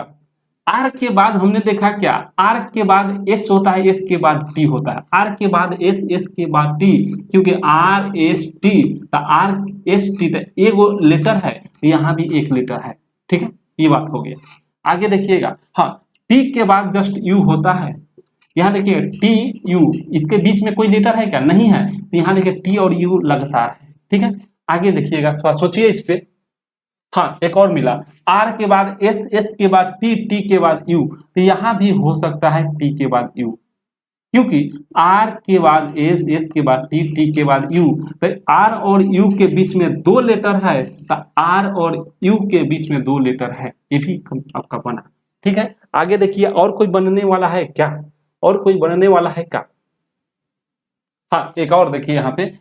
आर के बाद हमने देखा क्या, आर के बाद एस होता है, एस के बाद टी होता है, आर के बाद एस, एस के बाद टी, क्योंकि आर एस टी, तो आर एस टी तो एक लेटर है, यहाँ भी एक लेटर है। ठीक है, ये बात हो गया। आगे देखिएगा, हाँ टी के बाद जस्ट यू होता है, यहाँ देखिए टी यू, इसके बीच में कोई लेटर है क्या, नहीं है, तो यहाँ देखिए टी और यू लगातार है। ठीक है, आगे देखिएगा, थोड़ा सोचिए इस पे। हाँ एक और मिला, आर के बाद एस, एस के बाद टी, टी के बाद यू, तो यहाँ भी हो सकता है टी के बाद यू, क्योंकि आर के बाद एस, एस के बाद टी, टी के बाद यू, तो आर और यू के बीच में 2 लेटर है, तो आर और यू के बीच में 2 लेटर है, ये भी आपका बना। ठीक है, आगे देखिए और कोई बनने वाला है क्या, और कोई बनने वाला है क्या। हाँ एक और देखिए, यहाँ पे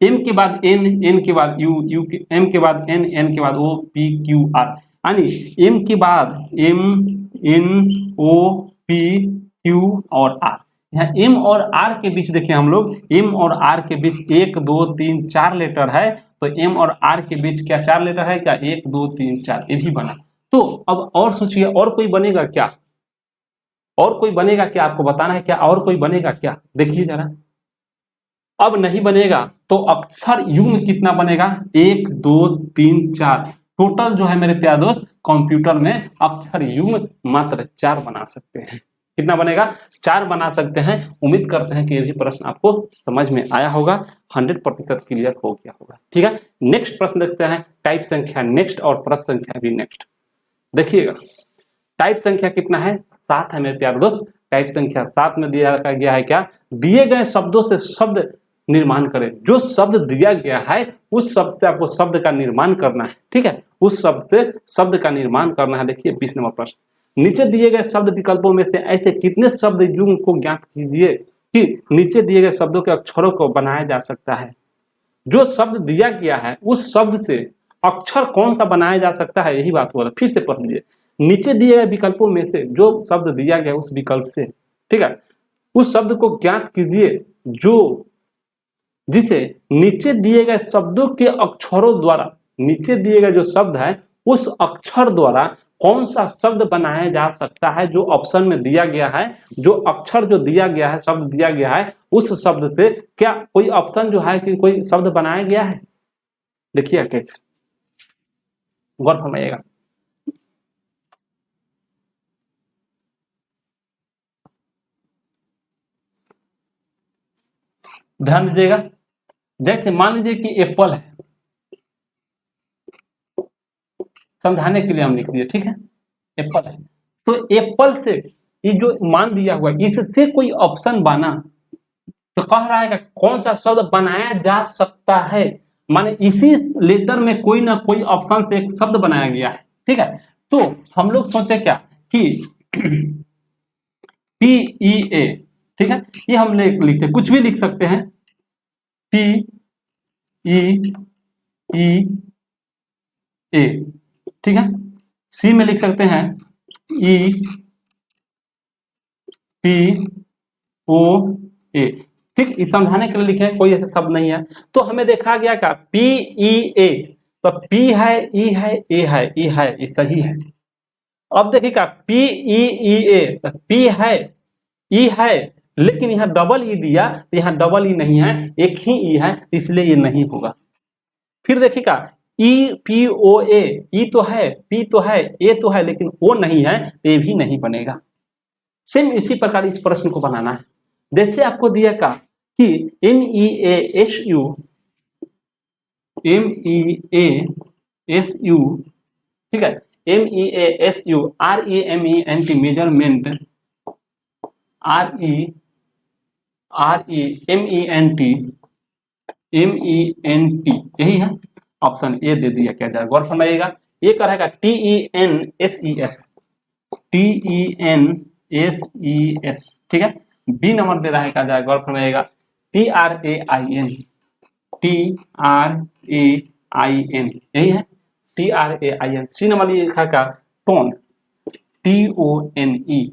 एम के बाद एन, एन के बाद यू, यू के एम के बाद एन, एन के बाद ओ, पी क्यू आर, यानी एम के बाद एम, एन, ओ, पी, क्यू और आर। यहाँ एम और आर के बीच देखिए हम लोग, एम और आर के बीच 1, 2, 3, 4 लेटर है, तो एम और आर के बीच क्या 4 लेटर है क्या, 1, 2, 3, 4, ये भी बना। तो अब और सोचिए, और कोई बनेगा क्या, और कोई बनेगा क्या, आपको बताना है क्या, और कोई बनेगा क्या, देखिए जरा। अब नहीं बनेगा तो अक्षर युग्म कितना बनेगा, 1, 2, 3, 4, टोटल जो है मेरे प्यारे दोस्त कंप्यूटर में अक्षर युग्म मात्र 4 बना सकते हैं। कितना बनेगा, 4 बना सकते हैं। उम्मीद करते हैं कि ये भी प्रश्न आपको समझ में आया होगा, 100% क्लियर हो गया होगा। ठीक है, नेक्स्ट प्रश्न देखते हैं, टाइप संख्या नेक्स्ट और प्रश्न संख्या भी नेक्स्ट। देखिएगा टाइप संख्या कितना है, 7 है मेरे प्यारे दोस्त। टाइप संख्या 7 में दिया गया है क्या, दिए गए शब्दों से शब्द निर्माण करें। जो शब्द दिया गया है उस शब्द से आपको शब्द का निर्माण करना है, ठीक है, उस शब्द से शब्द का निर्माण करना है। देखिए 20 नंबर प्रश्न, नीचे दिए गए शब्द विकल्पों में से ऐसे कितने शब्द युग्म को ज्ञात कीजिए कि नीचे दिए गए शब्दों के अक्षरों को बनाया जा सकता है। जो शब्द दिया गया है उस शब्द से अक्षर कौन सा बनाया जा सकता है, यही बात हो रहा है। फिर से पढ़ लीजिए, नीचे दिए गए विकल्पों में से जो शब्द दिया गया उस विकल्प से, ठीक है, उस शब्द को ज्ञात कीजिए जो जिसे नीचे दिए गए शब्दों के अक्षरों द्वारा, नीचे दिए गए जो शब्द है उस अक्षर द्वारा कौन सा शब्द बनाया जा सकता है। जो ऑप्शन में दिया गया है, जो अक्षर जो दिया गया है, शब्द दिया गया है, उस शब्द से क्या कोई ऑप्शन जो है कि कोई शब्द बनाया गया है। देखिए कैसे, गौर फरमाइएगा। ध्यान दीजिएगा, जैसे मान लीजिए कि एप्पल है, समझाने के लिए हम लिख दिए, ठीक है, एप्पल है, तो एप्पल से ये जो मान दिया हुआ है इससे कोई ऑप्शन बना तो कह रहा है कि कौन सा शब्द बनाया जा सकता है, माने इसी लेटर में कोई ना कोई ऑप्शन से एक शब्द बनाया गया है, ठीक है। तो हम लोग सोचे क्या कि PEA, ठीक है, ये हम लिखते कुछ भी लिख सकते हैं, PEEA, ठीक है, सी में लिख सकते हैं EPOA, ठीक, इस समझाने के लिए लिखे, कोई ऐसा शब्द नहीं है। तो हमें देखा गया क्या PEA, तो P है, E है, A है, E है, ये सही है। अब देखिएगा PEEA, तो P है, E है, लेकिन यहाँ डबल ई दिया तो यहाँ डबल ई नहीं है, एक ही ई है, इसलिए ये नहीं होगा। फिर देखिएगा EPOA, ई तो है, P तो है, A तो है, लेकिन O नहीं है, तो ये भी नहीं बनेगा। सेम इसी प्रकार इस प्रश्न को बनाना है। जैसे आपको दिया का कि MEASU, ठीक है, MEASU REMENT मेजरमेंट, REMENT, यही है ऑप्शन ए दे दिया क्या जाए, गौर फरमाइएगा। ये करेगा TENSES, ठीक है। बी नंबर दे रहा है क्या जाए, गौर फरमाइएगा, TRAIN, यही है TRAIN। सी नंबर लिखा का टोन, TONE,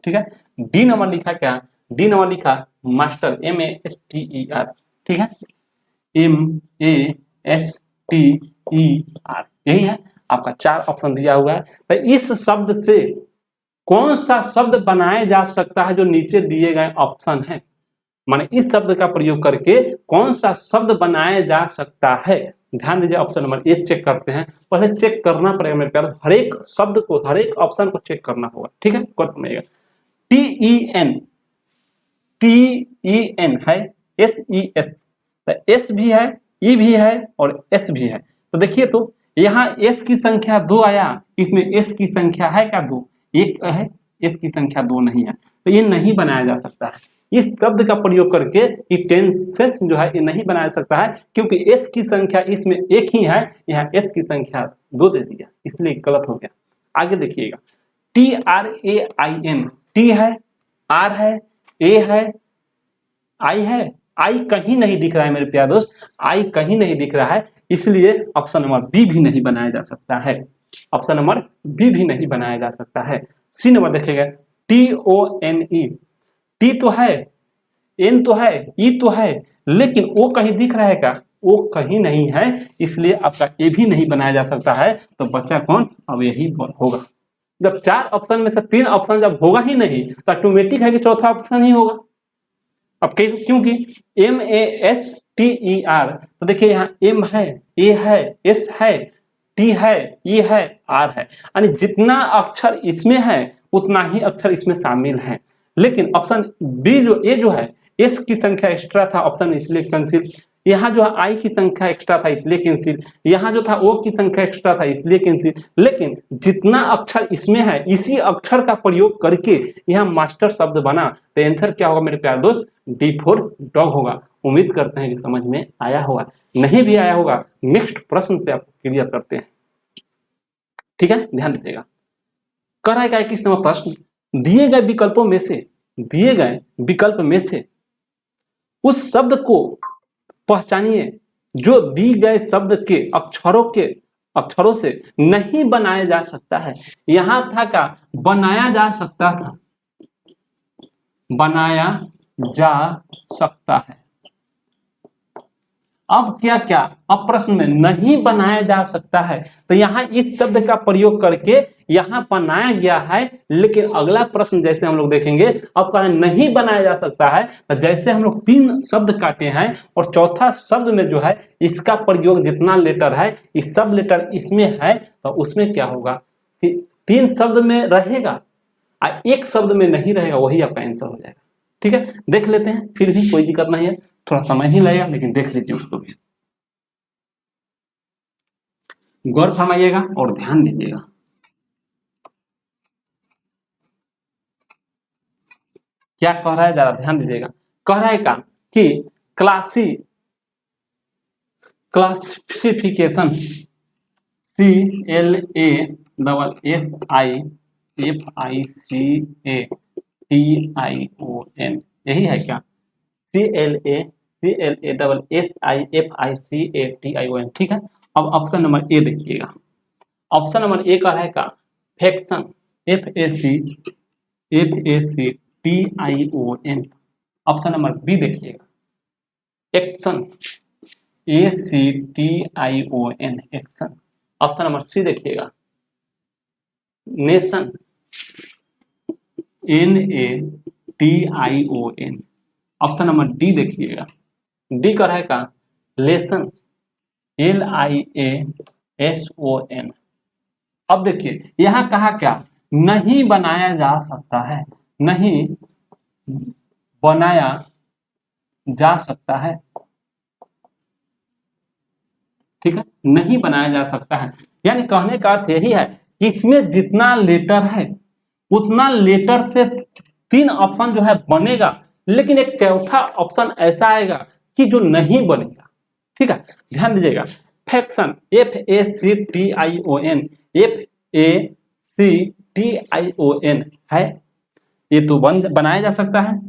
ठीक है। डी नंबर लिखा क्या, डी नंबर लिखा मास्टर, MASTER, ठीक है, MASTER, यही है आपका। 4 ऑप्शन दिया हुआ है। तो इस शब्द से कौन सा शब्द बनाया जा सकता है जो नीचे दिए गए ऑप्शन है, माने इस शब्द का प्रयोग करके कौन सा शब्द बनाया जा सकता है। ध्यान दीजिए, ऑप्शन नंबर ए चेक करते हैं। पहले चेक करना पड़ेगा मेरे प्यारे, हर एक शब्द को, हर एक ऑप्शन को चेक करना होगा, ठीक है। TEN है, SES, एस भी है, ई भी है और एस भी है। तो देखिए, तो यहाँ एस की संख्या 2 आया, इसमें एस की संख्या है क्या 2, एक है, एस की संख्या 2 नहीं है, तो ये नहीं बनाया जा सकता है। इस शब्द का प्रयोग करके ये टेंसेस जो है ये नहीं बनाया सकता है, क्योंकि एस की संख्या इसमें एक ही है, यहाँ एस की संख्या 2 दे दिया, इसलिए गलत हो गया। आगे देखिएगा, TRAIN, टी है, आर है, ए है, आई है, आई कहीं नहीं दिख रहा है मेरे प्यारे दोस्त, आई कहीं नहीं दिख रहा है, इसलिए ऑप्शन नंबर बी भी नहीं बनाया जा सकता है, ऑप्शन नंबर बी भी नहीं बनाया जा सकता है। सी नंबर देखिएगा, TONE, टी तो है, एन तो है, ई तो है, लेकिन ओ कहीं दिख रहा है क्या, ओ कहीं नहीं है, इसलिए आपका ए भी नहीं बनाया जा सकता है। तो बच्चा कौन, अब यही होगा। जब 4 ऑप्शन में से 3 ऑप्शन जब होगा ही नहीं तो ऑटोमेटिक है कि चौथा ऑप्शन ही होगा। अब क्योंकि MASTER, तो देखिए यहाँ एम है, ए है, एस है, टी है, ई है, आर है, यानी जितना अक्षर इसमें है उतना ही अक्षर इसमें शामिल है। लेकिन ऑप्शन बी जो ए जो है, एस की संख्या एक्स्ट्रा था, ऑप्शन इसलिए कैंसिल। यहाँ जो है आई की संख्या एक्स्ट्रा था इसलिए कैंसिल, यहाँ जो था ओ की संख्या एक्स्ट्रा था इसलिए कैंसिल। लेकिन जितना अक्षर इसमें है इसी अक्षर का प्रयोग करके यहाँ मास्टर शब्द बना, तो आंसर क्या होगा मेरे प्यारे दोस्त, D4 डॉग होगा। उम्मीद करते हैं कि समझ में आया होगा, नहीं भी आया होगा नेक्स्ट प्रश्न से आपको क्लियर करते हैं। ठीक है, ध्यान दीजिएगा। कह रहा है क्या 21 नंबर प्रश्न, दिए गए विकल्पों में से, दिए गए विकल्प में से उस शब्द को पहचानिए जो दी गए शब्द के अक्षरों से नहीं बनाया जा सकता है। यहां था का बनाया जा सकता था, बनाया जा सकता है। अब क्या क्या, अब प्रश्न में नहीं बनाया जा सकता है, तो यहां इस शब्द का प्रयोग करके यहां बनाया गया है। लेकिन अगला प्रश्न जैसे हम लोग देखेंगे, अब कहा नहीं बनाया जा सकता है, तो जैसे हम लोग 3 शब्द काटे हैं और चौथा शब्द में जो है इसका प्रयोग जितना लेटर है, इस सब लेटर इसमें है, तो उसमें क्या होगा कि 3 शब्द में रहेगा और 1 शब्द में नहीं रहेगा, वही आपका आंसर हो जाएगा। ठीक है, देख लेते हैं, फिर भी कोई दिक्कत नहीं है, थोड़ा समय ही लगेगा लेकिन देख लीजिए उसको भी, गौर फरमाइएगा और ध्यान दीजिएगा। क्या कह रहा है, जरा ध्यान दीजिएगा। कह रहा है का कि क्लासिफिकेशन, CLASSIFICATION, यही है क्या, CLASSIFICATION। ठीक है, अब ऑप्शन नंबर ए देखिएगा। ऑप्शन नंबर ए का है का faction, FACTION। Option number B देखिएगा action, ACTION, action. Option number C देखिएगा nation, NATION। Option number D देखिएगा, डी का रहेगा लेसन, LIASON। अब देखिए यहां कहा क्या, नहीं बनाया जा सकता है, नहीं बनाया जा सकता है। ठीक है, नहीं बनाया जा सकता है, यानी कहने का अर्थ यही है कि इसमें जितना लेटर है उतना लेटर से 3 ऑप्शन जो है बनेगा, लेकिन एक चौथा ऑप्शन ऐसा आएगा कि जो नहीं बनेगा। ठीक है, ध्यान दीजिएगा। फैक्शन, FACTION, FACTION है, ये तो बनाया जा सकता है।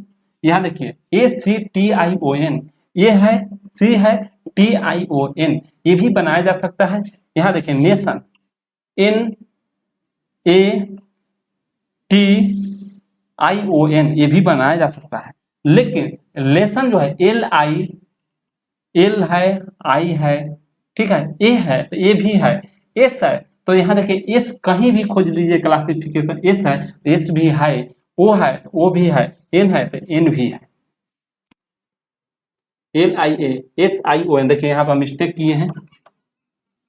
यहां देखिए ACTION, ये है, सी है, TION, ये भी बनाया जा सकता है। यहां देखिए नेशन, NATION, ये भी बनाया जा सकता है। लेकिन लेसन जो है L है, I है, ठीक है, ए है तो ए भी है, एस है तो यहाँ देखिए एस कहीं भी खोज लीजिए, क्लासिफिकेशन एस है तो एस भी है, ओ है तो ओ भी है, एन है तो एन भी है। LIASION, देखिए यहाँ पर मिस्टेक किए हैं,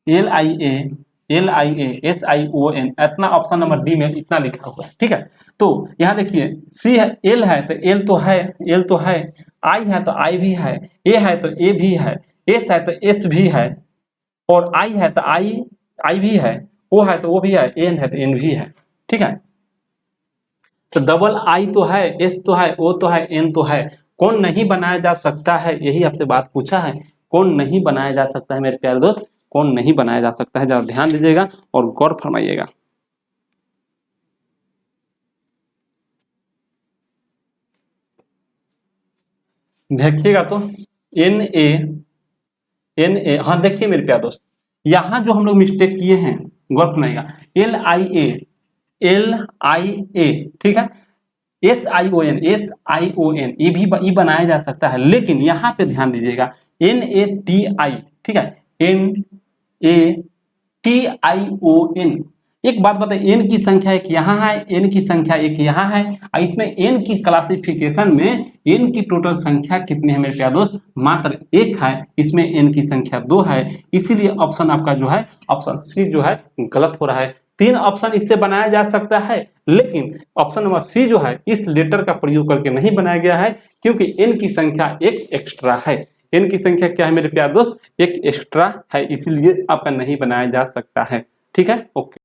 LIASION, इतना ऑप्शन नंबर डी में इतना लिखा हुआ है। ठीक है, तो यहाँ देखिए सी है, एल है तो एल तो है, एल तो है, आई है तो आई भी है, ए है तो ए भी है, एस है तो एस भी है, और आई है तो आई भी है, ओ है तो ओ भी है, एन है तो एन भी है। ठीक है, तो डबल आई तो है, एस तो है, ओ तो है, एन तो है, कौन नहीं बनाया जा सकता है, यही आपसे बात पूछा है, कौन नहीं बनाया जा सकता है मेरे प्यारे दोस्त, कौन नहीं बनाया जा सकता है, जरा ध्यान दीजिएगा और गौर फरमाइएगा। देखिएगा तो एन ए, हाँ देखिए मेरे प्यारे दोस्त, यहां जो हम लोग मिस्टेक किए हैं, गौर फरमाइएगा, LIA, ठीक है, SION ये बनाया जा सकता है, लेकिन यहाँ पे ध्यान दीजिएगा NATI, ठीक है, NATION। एक बात बताइए, एन की संख्या एक यहाँ है, एन की संख्या एक यहाँ है, और इसमें एन की क्लासिफिकेशन में एन की टोटल संख्या कितनी है मेरे प्यारे दोस्त, मात्र 1 है, इसमें एन की संख्या 2 है, इसीलिए ऑप्शन आपका जो है ऑप्शन सी जो है गलत हो रहा है। 3 ऑप्शन इससे बनाया जा सकता है, लेकिन ऑप्शन नंबर सी जो है इस लेटर का प्रयोग करके नहीं बनाया गया है, क्योंकि एन की संख्या एक एक्स्ट्रा है। एन की संख्या क्या है मेरे प्यारे दोस्त, एक एक्स्ट्रा है, इसीलिए आपका नहीं बनाया जा सकता है। ठीक है, ओके।